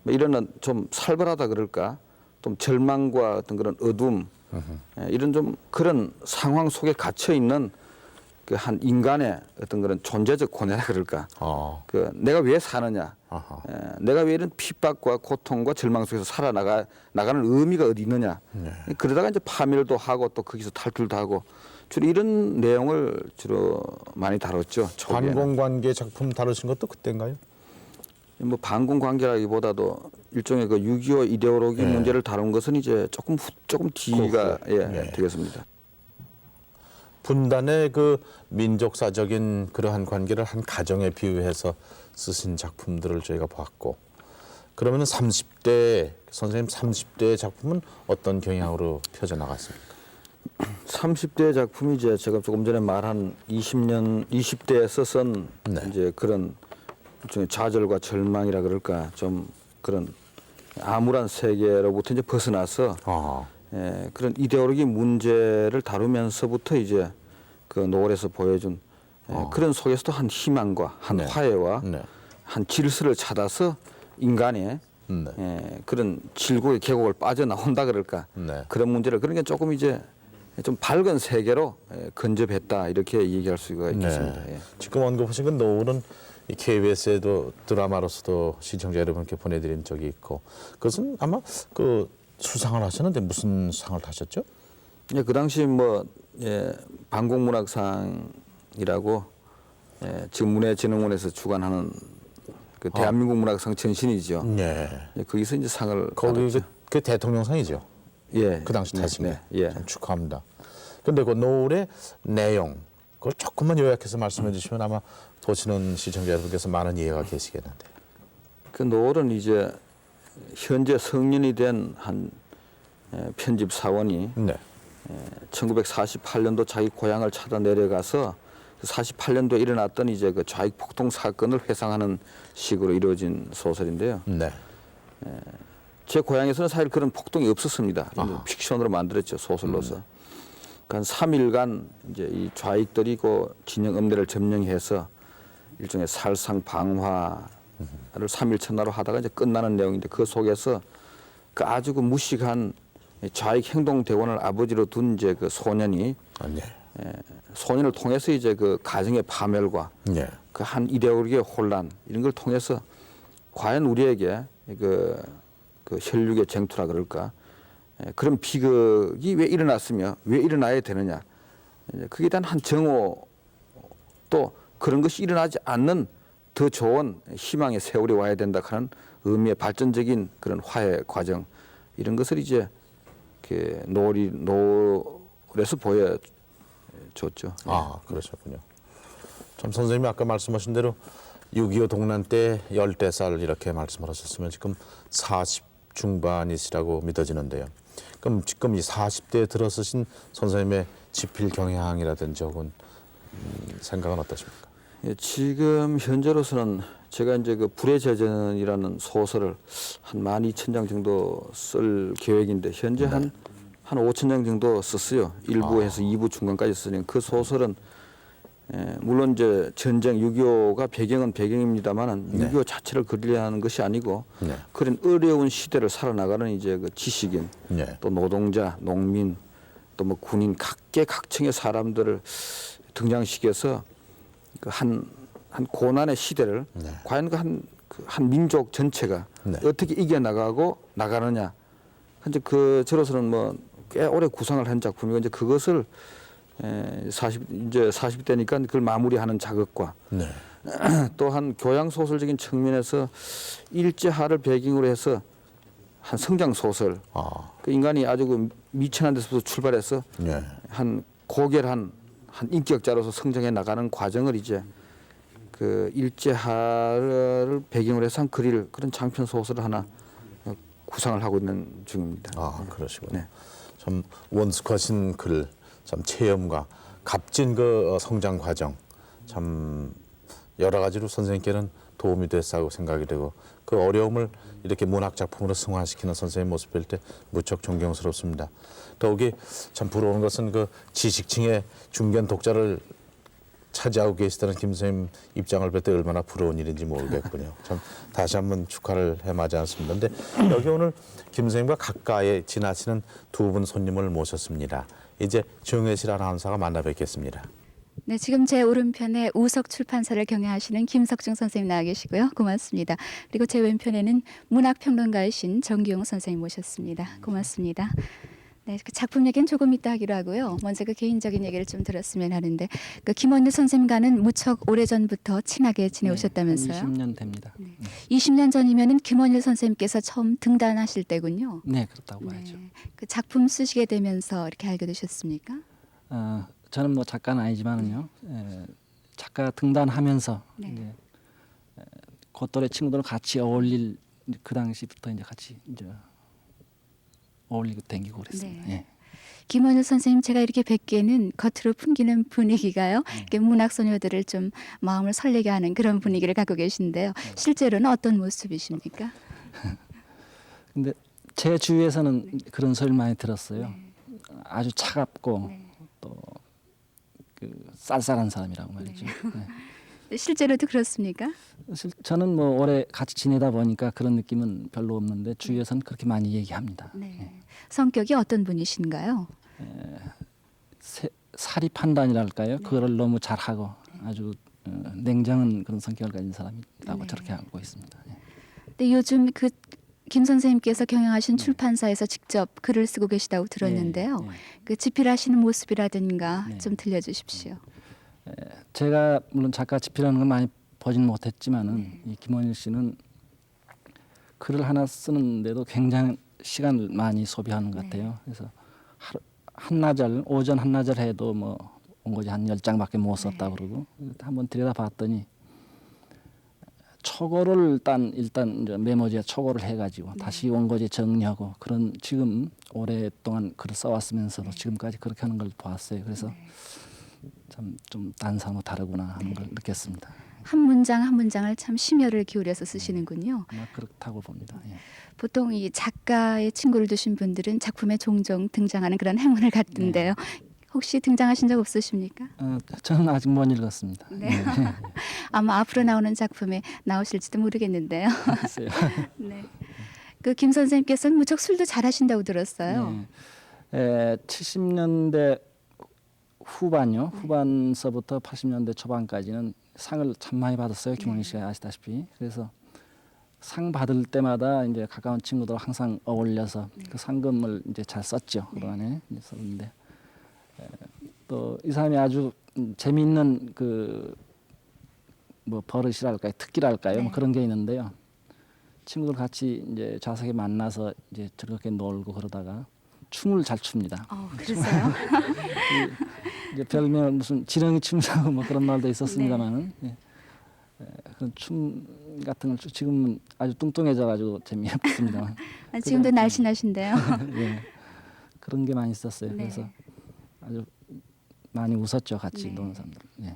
뭐 이런 좀 살벌하다 그럴까, 좀 절망과 어떤 그런 어둠, 이런 좀 그런 상황 속에 갇혀 있는 그 한 인간의 어떤 그런 존재적 고뇌라 그럴까. 그 내가 왜 사느냐, 아하. 내가 왜 이런 핍박과 고통과 절망 속에서 나가는 의미가 어디 있느냐. 그러다가 이제 파멸도 하고 또 거기서 탈출도 하고 주로 이런 내용을 주로 많이 다뤘죠. 초기에는. 반공관계 작품 다루신 것도 그때인가요? 뭐 반공관계라기보다도 일종의 그 6.25 이데올로기 문제를 다룬 것은 이제 조금 뒤가 되겠습니다. 분단의 그 민족사적인 그러한 관계를 한 가정에 비유해서 쓰신 작품들을 저희가 봤고, 그러면 30대 선생님 30대의 작품은 어떤 경향으로 펴져 나갔습니까? 30대 작품이 이제 제가 조금 전에 말한 20대에서 쓴 네. 이제 그런 일종의 좌절과 절망이라 그럴까, 좀 그런 암울한 세계로부터 이제 벗어나서 그런 이데올로기 문제를 다루면서부터 이제 그 노을에서 보여준 그런 속에서도 한 희망과 한 네. 화해와 네. 한 질서를 찾아서 인간의 그런 질곡의 계곡을 빠져나온다 그럴까, 네. 그런 문제를, 그런 게 조금 이제 좀 밝은 세계로 근접했다 이렇게 얘기할 수가 있겠습니다. 네. 예. 지금 언급하신 그 노을은 이 KBS에도 드라마로서도 시청자 여러분께 보내드린 적이 있고, 그것은 아마 그 수상을 하셨는데 무슨 상을 타셨죠? 예, 그 당시 뭐 반공문학상이라고 지금 문화진흥원에서 주관하는 그 대한민국 문학상 전신이죠. 네. 예, 거기서 이제 상을 거기 받았죠. 그 대통령상이죠. 예, 그 당시 타신 게. 예. 참 축하합니다. 근데 그 노을의 내용, 그걸 조금만 요약해서 말씀해 주시면 아마 보시는 시청자 여러분께서 많은 이해가 계시겠는데. 그 노을은 이제 현재 성년이 된 한 편집 사원이 네. 1948년도 자기 고향을 찾아 내려가서 48년도에 일어났던 이제 그 좌익 폭동 사건을 회상하는 식으로 이루어진 소설인데요. 네. 제 고향에서는 사실 그런 폭동이 없었습니다. 픽션으로 만들었죠, 소설로서. 그러니까 3일간 이제 이 좌익들이 그 진영 음대를 점령해서 일종의 살상 방화를 3일 첫날로 하다가 이제 끝나는 내용인데, 그 속에서 그 아주 그 무식한 좌익 행동 대원을 아버지로 둔 이제 그 소년이 네. 소년을 통해서 이제 그 가정의 파멸과 네. 그 한 이데올로기의 혼란, 이런 걸 통해서 과연 우리에게 그 혈육의 쟁투라 그럴까, 그런 비극이 왜 일어났으며 왜 일어나야 되느냐, 그게 단 한 정오, 또 그런 것이 일어나지 않는 더 좋은 희망의 세월이 와야 된다 하는 의미의 발전적인 그런 화해 과정, 이런 것을 이제 그 노을에서 보여줬죠. 그러셨군요. 참 선생님이 아까 말씀하신 대로 6.25 동란 때 10살 이렇게 말씀을 하셨으면 지금 40 중반이시라고 믿어지는데요. 그럼 지금 이 40대에 들어서신 선생님의 집필 경향이라든지 혹은 생각은 어떠십니까? 예, 지금 현재로서는 제가 이제 그 불의 제전이라는 소설을 한 12,000장 정도 쓸 계획인데, 현재 한 5,000장 정도 썼어요. 1부에서 2부 중간까지 쓰니, 그 소설은 물론 이제 전쟁 6.25가 배경은 배경입니다만은 6.25 자체를 그리려는 것이 아니고 그런 어려운 시대를 살아나가는 이제 그 지식인, 또 노동자, 농민, 또 뭐 군인, 각계각층의 사람들을 등장시켜서 그 한 고난의 시대를 과연 한 민족 전체가 어떻게 이겨나가고 나가느냐. 이제 저로서는 뭐 꽤 오래 구상을 한 작품이고, 이제 그것을 이제 40대니까 그걸 마무리하는 작업과 또한 교양 소설적인 측면에서 일제하를 배경으로 해서 한 성장 소설, 그 인간이 아주 그 미천한 데서부터 출발해서 한 고결한 한 인격자로서 성장해 나가는 과정을 이제 그 일제하를 배경으로 해서 그릴 그런 장편 소설을 하나 구상을 하고 있는 중입니다. 아, 그러시군요. 네. 참 원숙하신 글, 참 체험과 값진 그 성장 과정, 참 여러 가지로 선생님께는 도움이 됐다고 생각이 되고 그 어려움을 이렇게 문학 작품으로 승화시키는 선생님 모습 볼 때 무척 존경스럽습니다. 더욱이 참 부러운 것은 그 지식층의 중견 독자를 차지하고 계시다는 김 선생님 입장을 볼 때 얼마나 부러운 일인지 모르겠군요. 참 다시 한번 축하를 해마지 않습니다. 근데 여기 오늘 김 선생님과 가까이 지나치는 두 분 손님을 모셨습니다. 이제 정혜실 아나운서가 만나 뵙겠습니다. 네, 지금 제 오른편에 우석 출판사를 경영하시는 김석중 선생님 나와 계시고요. 고맙습니다. 그리고 제 왼편에는 문학평론가이신 정기용 선생님 모셨습니다. 고맙습니다. 네, 그 작품 얘기는 조금 이따 하기로 하고요. 먼저 그 개인적인 얘기를 좀 들었으면 하는데 그 김원일 선생님과는 무척 오래전부터 친하게 지내오셨다면서요? 한 20년 됩니다. 20년 전이면은 김원일 선생님께서 처음 등단하실 때군요. 네, 그렇다고 봐야죠. 그 작품 쓰시게 되면서 이렇게 알게 되셨습니까? 저는 뭐 작가는 아니지만은요. 작가 등단하면서 네. 이제 겉돌의 친구들 같이 어울릴 그 당시부터 이제 같이 이제 어울리고 댕기고 그랬습니다. 네. 예. 김원일 선생님 제가 이렇게 뵙기에는 겉으로 풍기는 분위기가요. 이렇게 문학 소녀들을 좀 마음을 설레게 하는 그런 분위기를 갖고 계신데요. 실제로는 어떤 모습이십니까? 근데 제 주위에서는 그런 소리를 많이 들었어요. 아주 차갑고 또 그 쌀쌀한 사람이라고 말이죠. 네. 실제로도 그렇습니까? 저는 뭐 오래 같이 지내다 보니까 그런 느낌은 별로 없는데 주위에서는 그렇게 많이 얘기합니다. 네. 성격이 어떤 분이신가요? 사리 판단이랄까요? 그거를 너무 잘하고 아주 냉정한 그런 성격을 가진 사람이라고 저렇게 알고 있습니다. 예. 근데 요즘 그 김 선생님께서 경영하신 출판사에서 직접 글을 쓰고 계시다고 들었는데요. 예, 예. 그 집필하시는 모습이라든가 네. 좀 들려주십시오. 제가 물론 작가 집필하는 걸 많이 보지는 못했지만은 이 김원일 씨는 글을 하나 쓰는데도 굉장히 시간을 많이 소비하는 것 같아요. 그래서 하루 한나절 오전 한나절 해도 뭐 원고지 한 10장밖에 못 썼다 그러고 한번 들여다봤더니 초고를 일단 이제 메모지에 초고를 해가지고 다시 원고지 정리하고 그런 지금 오랫동안 글을 써왔으면서도 지금까지 그렇게 하는 걸 보았어요. 그래서 참 좀 딴 사람과 다르구나 하는 걸 느꼈습니다. 한 문장 한 문장을 참 심혈을 기울여서 쓰시는군요. 아마 그렇다고 봅니다. 예. 보통 이 작가의 친구를 두신 분들은 작품에 종종 등장하는 그런 행운을 갖던데요. 혹시 등장하신 적 없으십니까? 저는 아직 못 읽었습니다. 네. 아마 앞으로 나오는 작품에 나오실지도 모르겠는데요. 글쎄요. 네. 그 김 선생님께서는 무척 술도 잘하신다고 들었어요. 네. 70년대 후반요. 후반서부터 80년대 초반까지는 상을 참 많이 받았어요. 김원일 씨가 아시다시피. 그래서 상 받을 때마다 이제 가까운 친구들 항상 어울려서 그 상금을 이제 잘 썼죠. 그동안에 썼는데 또 이 사람이 아주 재미있는 그 뭐 버릇이랄까요, 특기랄까요, 뭐 그런 게 있는데요. 친구들 같이 이제 좌석에 만나서 이제 즐겁게 놀고 그러다가 춤을 잘 춥니다. 그러세요? 이제 별명 무슨 지렁이 춤이라고 뭐 그런 말도 있었습니다만은 그런 춤 같은 걸 지금은 아주 뚱뚱해져가지고 재미없습니다. 지금도 날씬하신데요. 예, 그런 게 많이 있었어요. 네. 그래서 아주 많이 웃었죠, 같이 노는 사람들. 예.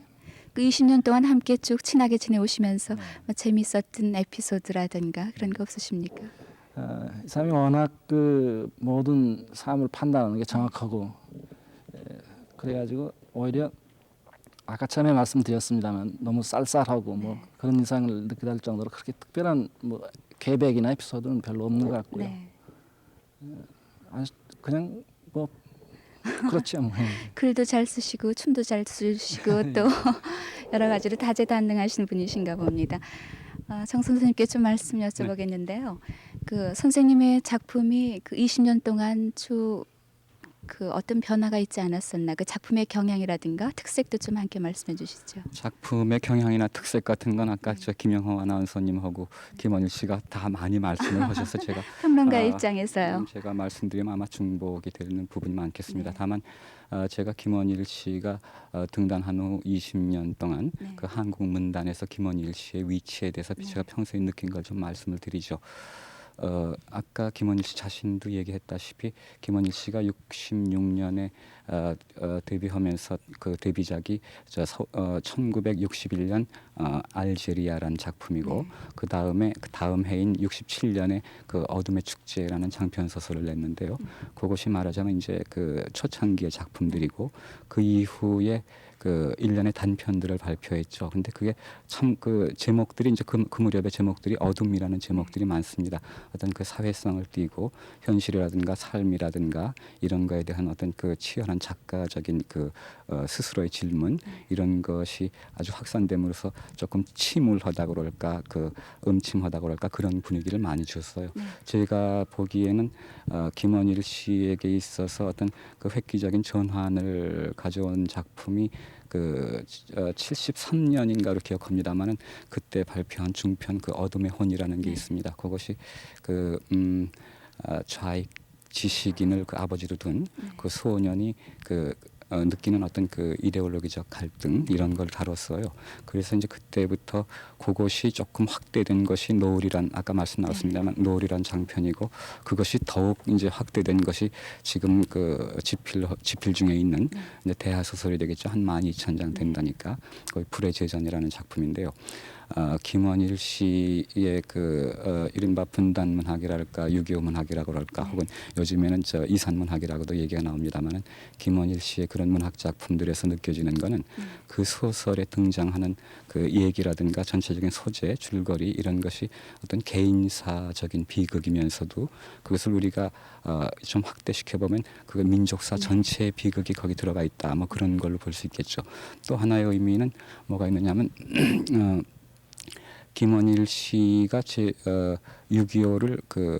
그 20년 동안 함께 쭉 친하게 지내오시면서 뭐 재밌었던 에피소드라든가 그런 거 없으십니까? 이 사람이 워낙 그 모든 사람을 판단하는 게 정확하고 그래가지고 오히려 아까 처음에 말씀드렸습니다만 너무 쌀쌀하고 뭐 그런 인상을 느끼게 할 정도로 그렇게 특별한 뭐 계백이나 에피소드는 별로 없는 것 같고요. 네. 아주 그냥 뭐 그렇죠. 뭐. 글도 잘 쓰시고 춤도 잘 추시고 또 여러 가지로 다재다능하신 분이신가 봅니다. 정 선생님께 좀 말씀 여쭤보겠는데요. 그 선생님의 작품이 그 20년 동안 쭉 그 어떤 변화가 있지 않았었나? 그 작품의 경향이라든가 특색도 좀 함께 말씀해 주시죠. 작품의 경향이나 특색 같은 건 아까 저 김영호 아나운서님하고 김원일 씨가 다 많이 말씀을 하셔서 제가 평론가 입장에서요. 제가 말씀드리면 아마 중복이 되는 부분이 많겠습니다. 다만 제가 김원일 씨가 등단한 후 20년 동안 그 한국 문단에서 김원일 씨의 위치에 대해서 제가 평소에 느낀 걸 좀 말씀을 드리죠. 아까 김원일 씨 자신도 얘기했다시피 김원일 씨가 66년에 데뷔하면서 그 데뷔작이 1961년 알제리아라는 작품이고 그 다음 해인 67년에 그 어둠의 축제라는 장편 소설을 냈는데요. 그것이 말하자면 이제 그 초창기의 작품들이고 그 이후에 그 일련의 단편들을 발표했죠. 근데 그게 참 그 제목들이 이제 그 무렵의 제목들이 어둠이라는 제목들이 많습니다. 어떤 그 사회성을 띠고 현실이라든가 삶이라든가 이런 거에 대한 어떤 그 치열한 작가적인 그 스스로의 질문 이런 것이 아주 확산됨으로써 조금 침울하다고 그럴까 그 음침하다고 그럴까 그런 분위기를 많이 줬어요. 제가 보기에는 김원일 씨에게 있어서 어떤 그 획기적인 전환을 가져온 작품이 그 73년인가로 기억합니다만은 그때 발표한 중편 그 어둠의 혼이라는 게 있습니다. 그것이 그 좌익 지식인을 그 아버지로 둔 그 소년이 그 느끼는 어떤 그 이데올로기적 갈등 이런 걸 다뤘어요. 그래서 이제 그때부터 그것이 조금 확대된 것이 노을이란 아까 말씀 나왔습니다만 노을이란 장편이고 그것이 더욱 이제 확대된 것이 지금 그 지필 중에 있는 이제 대하 소설이 되겠죠. 한 12,000장 된다니까 거의 불의 제전이라는 작품인데요. 김원일 씨의 그 이른바 분단 문학이랄까 6.25 문학이라고 그럴까 혹은 요즘에는 저 이산 문학이라고도 얘기가 나옵니다만은 김원일 씨의 그런 문학 작품들에서 느껴지는 거는 그 소설에 등장하는 그 얘기라든가 전체적인 소재 줄거리 이런 것이 어떤 개인사적인 비극이면서도 그것을 우리가 좀 확대시켜 보면 그 민족사 전체의 비극이 거기 들어가 있다 뭐 그런 걸로 볼 수 있겠죠. 또 하나의 의미는 뭐가 있느냐면 김원일 씨가 6.25를 그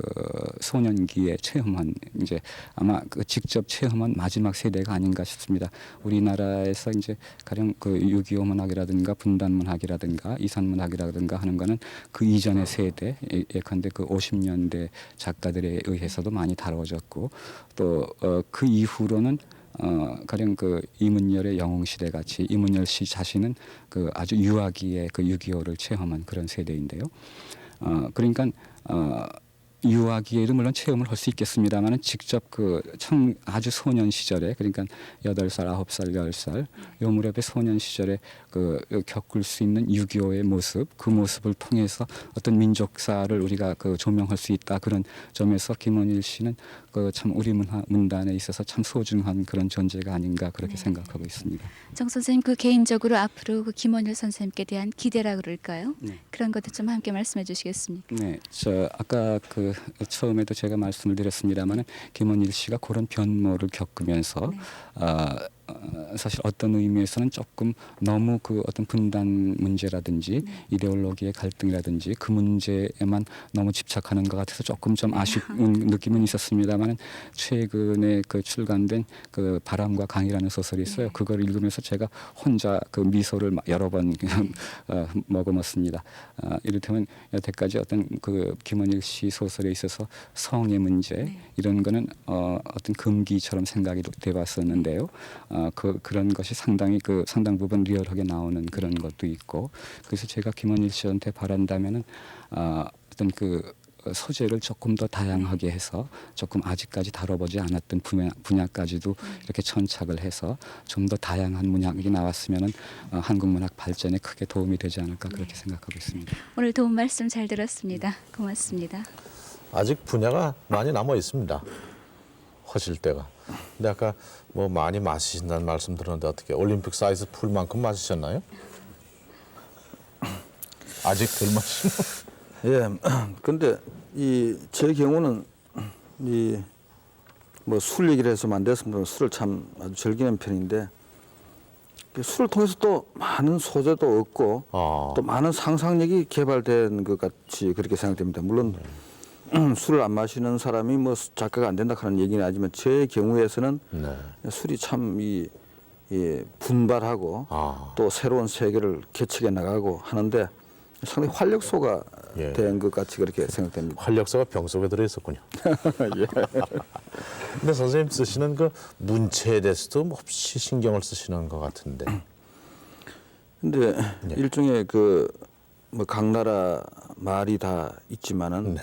소년기에 체험한 이제 아마 그 직접 체험한 마지막 세대가 아닌가 싶습니다. 우리나라에서 이제 가령 그 6.25 문학이라든가 분단 문학이라든가 이산 문학이라든가 하는 거는 그 이전의 세대 예컨대 그 50년대 작가들에 의해서도 많이 다뤄졌고 또 그 이후로는 가령 그 이문열의 영웅시대 같이 이문열 씨 자신은 그 아주 유아기에 그 6.25를 체험한 그런 세대인데요. 그러니까 유아기에도 물론 체험을 할 수 있겠습니다만은 직접 그 아주 소년 시절에 그러니까 8살, 9살, 10살 요 무렵의 소년 시절에 그 겪을 수 있는 6.25의 모습 그 모습을 통해서 어떤 민족사를 우리가 그 조명할 수 있다 그런 점에서 김원일 씨는 그 참 우리 문단에 있어서 참 소중한 그런 존재가 아닌가 그렇게 생각하고 있습니다. 정 선생님 그 개인적으로 앞으로 그 김원일 선생님께 대한 기대라 그럴까요? 네. 그런 것도 좀 함께 말씀해 주시겠습니까? 네, 저 아까 그 처음에도 제가 말씀을 드렸습니다만은 김원일 씨가 그런 변모를 겪으면서 사실 어떤 의미에서는 조금 너무 그 어떤 분단 문제라든지 이데올로기의 갈등이라든지 그 문제에만 너무 집착하는 것 같아서 조금 좀 아쉬운 느낌은 있었습니다만은 최근에 그 출간된 그 바람과 강이라는 소설이 있어요. 그걸 읽으면서 제가 혼자 그 미소를 여러 번 그냥 머금었습니다. 이를테면 여태까지 어떤 그 김원일 씨 소설에 있어서 성의 문제 이런 거는 어떤 금기처럼 생각이 돼봤었는데요. 그런 것이 상당 부분 리얼하게 나오는 그런 것도 있고 그래서 제가 김원일 씨한테 바란다면은 어떤 그 소재를 조금 더 다양하게 해서 조금 아직까지 다뤄보지 않았던 분야까지도 이렇게 천착을 해서 좀 더 다양한 문학이 나왔으면은 한국 문학 발전에 크게 도움이 되지 않을까 그렇게 생각하고 있습니다. 오늘 도움 말씀 잘 들었습니다. 고맙습니다. 아직 분야가 많이 남아 있습니다. 하실 때가. 근데 아까 뭐 많이 마시신다는 말씀 들었는데 어떻게 올림픽 사이즈 풀만큼 마시셨나요? 아직 덜 마시나? 예. 근데 제 경우는 뭐 술 얘기를 해서만 안 됐습니다. 술을 참 아주 즐기는 편인데 술을 통해서 또 많은 소재도 얻고 또 많은 상상력이 개발된 것 같이 그렇게 생각됩니다. 물론 술을 안 마시는 사람이 뭐 작가가 안 된다 하는 얘기는 아니지만 제 경우에서는 술이 참 분발하고 또 새로운 세계를 개척해 나가고 하는데 상당히 활력소가 된 것 같이 그렇게 생각됩니다. 활력소가 병 속에 들어 있었군요. 근데 선생님 쓰시는 그 문체에 대해서도 몹시 신경을 쓰시는 것 같은데. 근데 일종의 그 뭐 각 나라 말이 다 있지만은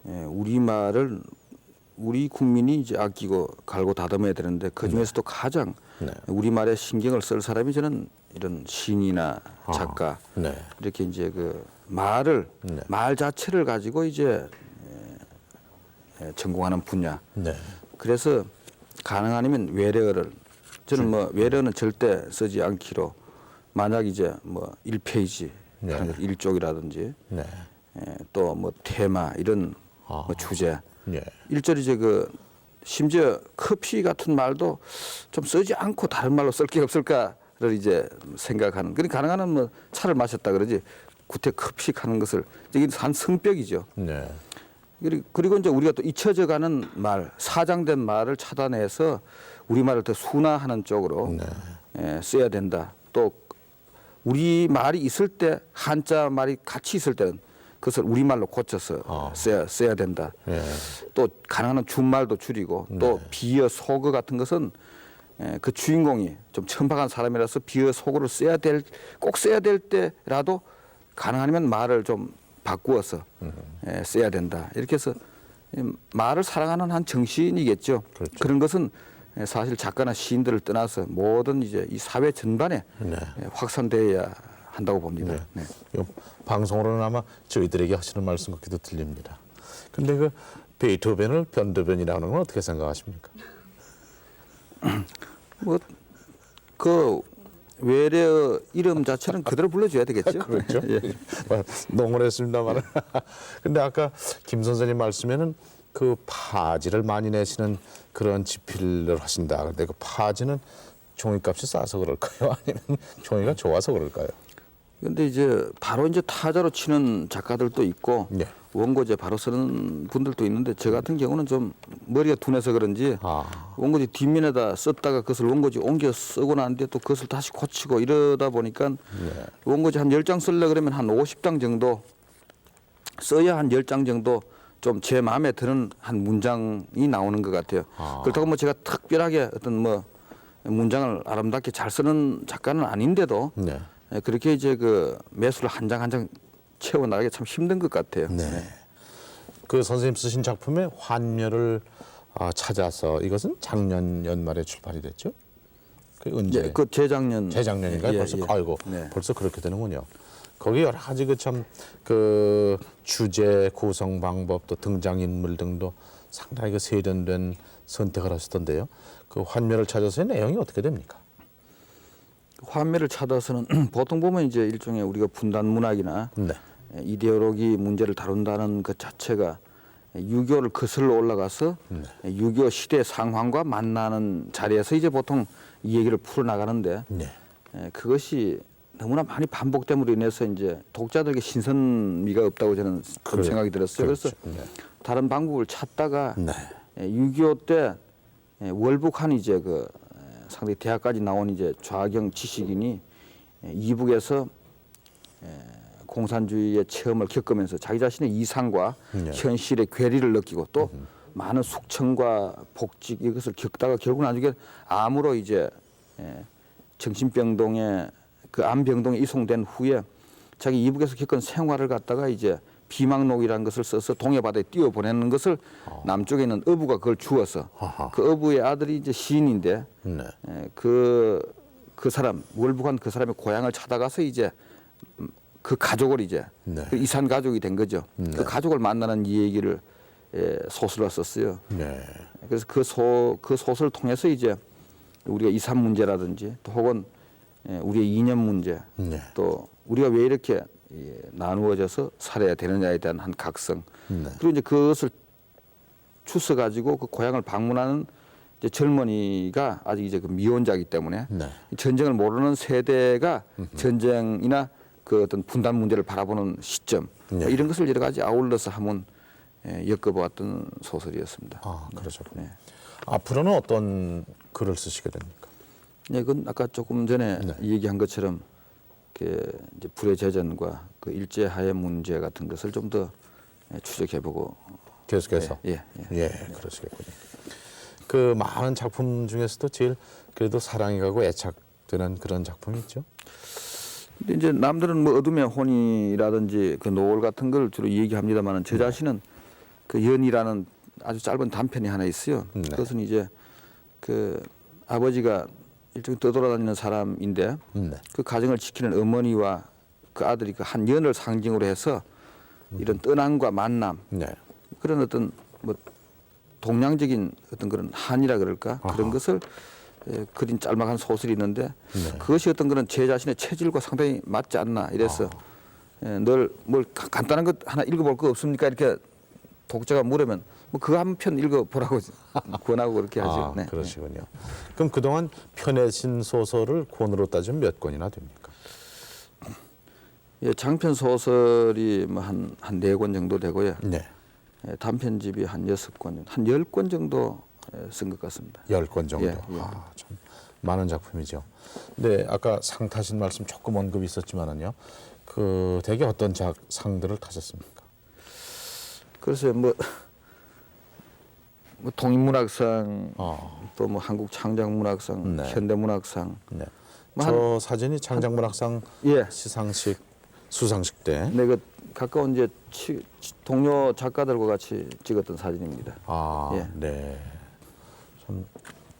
우리말을 우리 국민이 이제 아끼고 갈고 다듬어야 되는데 그 중에서도 가장 네. 우리말에 신경을 쓸 사람이 저는 이런 시인이나 작가 네. 이렇게 이제 그 말을 네. 말 자체를 가지고 이제 전공하는 분야. 네. 그래서 가능하면 외래어를 저는 뭐 외래어는 절대 쓰지 않기로 만약 이제 뭐 1페이지 네. 하는 것, 일족이라든지 네. 또 뭐 테마 이런 뭐 주제 네. 일절이 이제 그 심지어 커피 같은 말도 좀 쓰지 않고 다른 말로 쓸 게 없을까를 이제 생각하는. 그러니까 가능한 뭐 차를 마셨다 그러지 구태 커피 하는 것을 이게 한 성벽이죠. 네. 그리고 이제 우리가 또 잊혀져가는 말, 사장된 말을 찾아내서 우리 말을 더 순화하는 쪽으로 써야 된다. 또 우리 말이 있을 때 한자 말이 같이 있을 때는 그것을 우리 말로 고쳐서 써야 된다. 네. 또 가능한 준말도 줄이고 또 비어 소거 같은 것은 그 주인공이 좀 천박한 사람이라서 비어 소거를 꼭 써야 될 때라도 가능하면 말을 좀 바꾸어서 써야 된다. 이렇게 해서 말을 사랑하는 한 정신이겠죠. 그렇죠. 그런 것은 사실 작가나 시인들을 떠나서 모든 이제 이 사회 전반에 확산되어야 한다고 봅니다. 네. 이 방송으로는 아마 저희들에게 하시는 말씀 같기도 들립니다. 근데 그 베이토벤을 변도변이라는 건 어떻게 생각하십니까? 뭐 그 외래어 이름 자체는 그대로 불러줘야 되겠죠. 그렇죠. 예. 농언했습니다만. 근데 아까 김 선생님 말씀에는 그 파지를 많이 내시는 그런 집필을 하신다. 근데 그 파지는 종이값이 싸서 그럴까요? 아니면 종이가 좋아서 그럴까요? 근데 이제 바로 이제 타자로 치는 작가들도 있고 네. 원고제 바로 쓰는 분들도 있는데 저 같은 경우는 좀 머리가 둔해서 그런지 원고지 뒷면에다 썼다가 그것을 원고지 옮겨 쓰고 나는데 또 그것을 다시 고치고 이러다 보니까 원고지 한 10장 쓰려고 그러면 한 50장 정도 써야 한 10장 정도 좀 제 마음에 드는 한 문장이 나오는 것 같아요. 그렇다고 뭐 제가 특별하게 어떤 뭐 문장을 아름답게 잘 쓰는 작가는 아닌데도 네. 그렇게 이제 그 매수를 한 장 한 장 채워 나가기 참 힘든 것 같아요. 네. 그 선생님 쓰신 작품의 환멸을 찾아서 이것은 작년 연말에 출판이 됐죠? 그 언제? 예, 그 재작년인가요? 예, 벌써 예. 아이고 네. 벌써 그렇게 되는군요. 거기 여러 가지 그 참 그 주제 구성 방법 또 등장 인물 등도 상당히 그 세련된 선택을 하셨던데요. 그 환멸을 찾아서의 내용이 어떻게 됩니까? 환멸을 찾아서는 보통 보면 이제 일종의 우리가 분단 문학이나 네. 이데올로기 문제를 다룬다는 것 자체가 유교를 거슬러 올라가서 유교 시대 상황과 만나는 자리에서 이제 보통 이 얘기를 풀어나가는데 네. 그것이 너무나 많이 반복됨으로 인해서 이제 독자들에게 신선미가 없다고 저는 좀 생각이 들었어요. 그렇죠. 그래서 다른 방법을 찾다가 네. 6.25 때 월북한 이제 그 상당히 대학까지 나온 이제 좌경 지식인이 이북에서 공산주의의 체험을 겪으면서 자기 자신의 이상과 현실의 괴리를 느끼고 또 많은 숙청과 복직 이것을 겪다가 결국 나중에 암으로 이제 정신병동에 그 암병동에 이송된 후에 자기 이북에서 겪은 생활을 갖다가 이제 비망록이라는 것을 써서 동해바다에 띄워 보내는 것을 남쪽에 있는 어부가 그걸 주어서 그 어부의 아들이 이제 시인인데 그 사람 월북한 그 사람의 고향을 찾아가서 이제 그 가족을 이제 그 이산 가족이 된 거죠. 그 가족을 만나는 이 얘기를 소설로 썼어요. 네. 그래서 그 소설을 통해서 이제 우리가 이산 문제라든지 또 혹은 우리의 이념 문제 또 우리가 왜 이렇게 나누어져서 살아야 되느냐에 대한 한 각성 그리고 이제 그것을 주워 가지고 그 고향을 방문하는 이제 젊은이가 아직 이제 그 미혼자이기 때문에 전쟁을 모르는 세대가 전쟁이나 그 어떤 분단 문제를 바라보는 시점 이런 것을 여러 가지 아울러서 한번 엮어보았던 소설이었습니다. 아, 그렇죠. 네. 앞으로는 어떤 글을 쓰시게 됩니까? 네, 그건 아까 조금 전에 얘기한 것처럼 그 이제 불의 재전과 그 일제하의 문제 같은 것을 좀 더 추적해보고 계속해서 예. 그러시겠군요. 그 많은 작품 중에서도 제일 그래도 사랑이 가고 애착되는 그런 작품이 있죠. 근데 이제 남들은 뭐 어둠의 혼이라든지 그 노을 같은 걸 주로 얘기합니다만은 저 자신은 그 연이라는 아주 짧은 단편이 하나 있어요. 네. 그것은 이제 그 아버지가 일종의 떠돌아다니는 사람인데 네. 그 가정을 지키는 어머니와 그 아들이 그 한 연을 상징으로 해서 이런 떠남과 만남 네. 그런 어떤 뭐 동양적인 어떤 그런 한이라 그럴까 그런 아하. 것을 그린 짤막한 소설이 있는데 네. 그것이 어떤 그런 제 자신의 체질과 상당히 맞지 않나 이래서 늘 뭘 간단한 것 하나 읽어볼 거 없습니까 이렇게 독자가 물으면 뭐 그거 한 편 읽어보라고 권하고 그렇게 하죠. 네. 그러시군요. 그럼 그동안 펴내신 소설을 권으로 따지면 몇 권이나 됩니까? 예, 장편 소설이 뭐 한 4권 정도 되고요. 네. 단편집이 한 6권, 한 10권 정도 쓴 것 같습니다. 10권 정도. 예, 예. 참 많은 작품이죠. 네, 아까 상 타신 말씀 조금 언급이 있었지만은요. 그 대개 어떤 상들을 타셨습니까? 그래서 뭐 동인문학상, 어. 또 뭐 한국창작문학상, 네. 현대문학상. 네. 뭐 저 사진이 창작문학상 예, 시상식 수상식 때. 네, 그 가까운 이제 동료 작가들과 같이 찍었던 사진입니다. 아, 예. 네. 참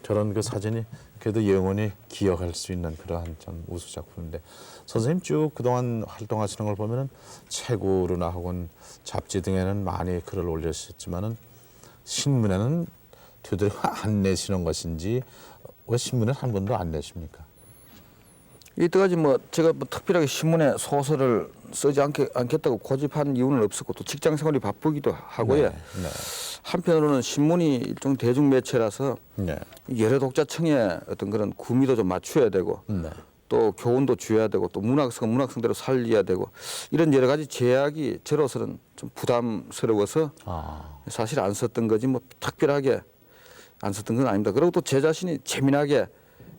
저런 그 사진이 그래도 영원히 기억할 수 있는 그러한 참 우수 작품인데 선생님 쭉 그동안 활동하시는 걸 보면은 책으로나 혹은 잡지 등에는 많이 글을 올리셨지만은 신문에는 되도록 안 내시는 것인지 왜 신문에 한 번도 안 내십니까? 이때까지 뭐 제가 뭐 특별하게 신문에 소설을 쓰지 않겠다고 고집한 이유는 없었고 또 직장 생활이 바쁘기도 하고요. 네. 한편으로는 신문이 일종 대중 매체라서 네. 여러 독자층의 어떤 그런 구미도 좀 맞춰야 되고 네. 또 교훈도 줘야 되고 또 문학성대로 살려야 되고 이런 여러 가지 제약이 저로서는 좀 부담스러워서 아. 사실 안 썼던 거지 뭐 특별하게 안 썼던 건 아닙니다. 그리고 또 제 자신이 재미나게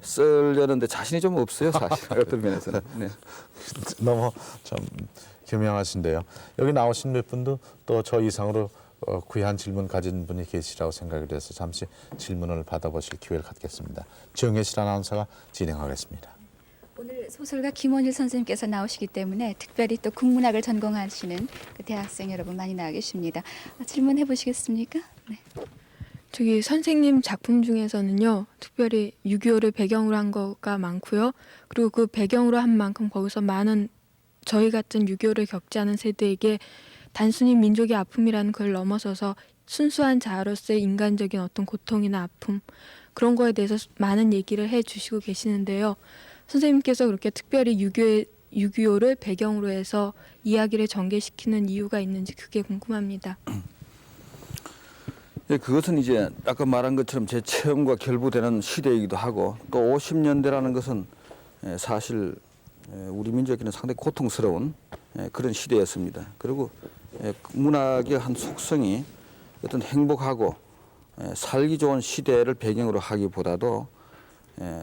쓰려는데 자신이 좀 없어요, 사실 어떤 면에서는. 네. 너무 참 교명하신데요. 여기 나오신 몇 분도 또 저 이상으로 귀한 질문 가진 분이 계시라고 생각이 돼서 잠시 질문을 받아보실 기회를 갖겠습니다. 정혜실 아나운서가 진행하겠습니다. 오늘 소설가 김원일 선생님께서 나오시기 때문에 특별히 또 국문학을 전공하시는 그 대학생 여러분 많이 나와 계십니다. 질문해 보시겠습니까? 네. 저기 선생님 작품 중에서는요, 특별히 6.25를 배경으로 한 거가 많고요. 그리고 그 배경으로 한 만큼 거기서 많은 저희 같은 6.25를 겪지 않은 세대에게 단순히 민족의 아픔이라는 걸 넘어서서 순수한 자아로서의 인간적인 어떤 고통이나 아픔 그런 거에 대해서 많은 얘기를 해주시고 계시는데요. 선생님께서 그렇게 특별히 6.25를 배경으로 해서 이야기를 전개시키는 이유가 있는지 그게 궁금합니다. 네, 그것은 이제 아까 말한 것처럼 제 체험과 결부되는 시대이기도 하고 또 50년대라는 것은 사실 우리 민족에게는 상당히 고통스러운 그런 시대였습니다. 그리고 문학의 한 속성이 어떤 행복하고 살기 좋은 시대를 배경으로 하기보다도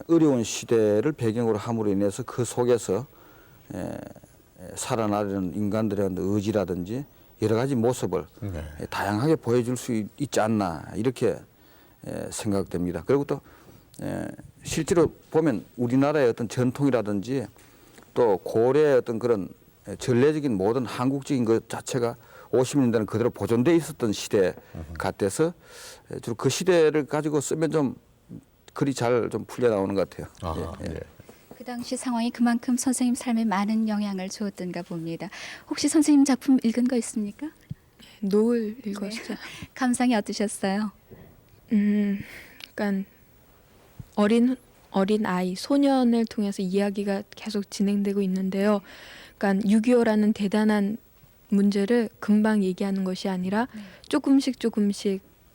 어려운 시대를 배경으로 함으로 인해서 그 속에서 살아나려는 인간들의 의지라든지 여러 가지 모습을 네. 다양하게 보여줄 수 있지 않나 이렇게 생각됩니다. 그리고 또 실제로 보면 우리나라의 어떤 전통이라든지 또 고려의 어떤 그런 전례적인 모든 한국적인 것 자체가 50년대는 그대로 보존돼 있었던 시대 같아서 주로 그 시대를 가지고 쓰면 좀 글이 잘 좀 풀려 나오는 것 같아요. 아, 예, 예. 네. 그 당시 상황이 그만큼 선생님 삶에 많은 영향을 주었던가 봅니다. 혹시 선생님 작품 읽은 거 있습니까? 노을 읽었어요. 감상이 어떠셨어요? 그러니까 어린 아이, 소년을 통해서 이야기가 계속 진행되고 있는데요. 그러니까 6.25라는 대단한 문제를 금방 얘기하는 것이 아니라 조금씩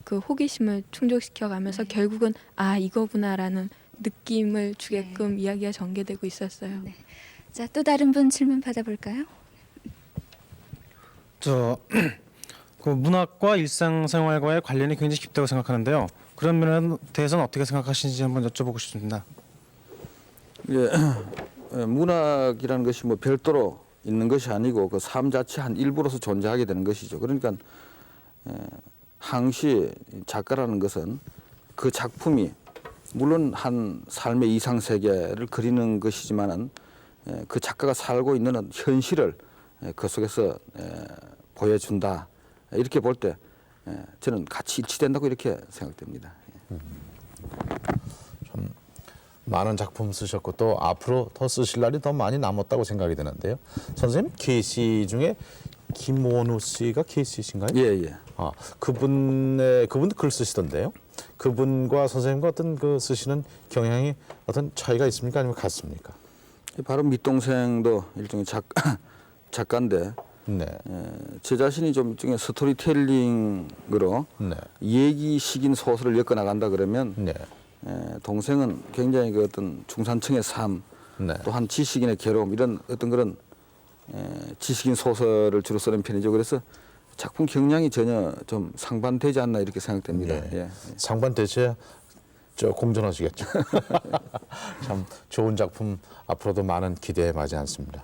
그 호기심을 충족시켜가면서 결국은 아 이거구나라는 느낌을 주게끔 이야기가 전개되고 있었어요. 네. 자, 또 다른 분 질문 받아볼까요? 그 문학과 일상생활과의 관련이 굉장히 깊다고 생각하는데요. 그런 면에 대해서는 어떻게 생각하시는지 한번 여쭤보고 싶습니다. 예, 문학이라는 것이 뭐 별도로 있는 것이 아니고 그 삶 자체 한 일부로서 존재하게 되는 것이죠. 그러니까 항시 작가라는 것은 그 작품이 물론 한 삶의 이상 세계를 그리는 것이지만은 그 작가가 살고 있는 현실을 그 속에서 보여준다. 이렇게 볼 때 저는 같이 일치된다고 이렇게 생각됩니다. 많은 작품 쓰셨고 또 앞으로 더 쓰실 날이 더 많이 남았다고 생각이 드는데요. 선생님 KC 중에 김원우 씨가 KC신가요? 예, 예. 그분도 글 쓰시던데요. 그분과 선생님과 어떤 그 쓰시는 경향이 어떤 차이가 있습니까? 아니면 같습니까? 바로 밑동생도 일종의 작가인데 네. 제 자신이 좀 일종의 스토리텔링으로 네. 얘기식인 소설을 엮어 나간다 그러면 네. 동생은 굉장히 그 어떤 중산층의 삶, 네. 또한 지식인의 괴로움 이런 어떤 그런 지식인 소설을 주로 쓰는 편이죠. 그래서 작품 경향이 전혀 좀 상반되지 않나 이렇게 생각됩니다. 네. 예. 상반 대체 저 공존하시겠죠. 참 좋은 작품 앞으로도 많은 기대에 마지 않습니다.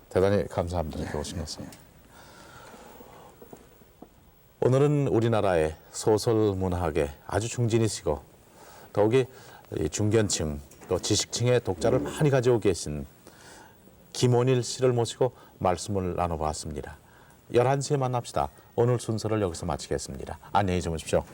대단히 감사합니다. 이렇게 오신 것을. 오늘은 우리나라의 소설 문학에 아주 중진이시고 더욱이 이 중견층 또 지식층의 독자를 많이 가지고 계신 김원일 씨를 모시고 말씀을 나눠봤습니다. 11시에 만납시다. 오늘 순서를 여기서 마치겠습니다. 안녕히 주무십시오.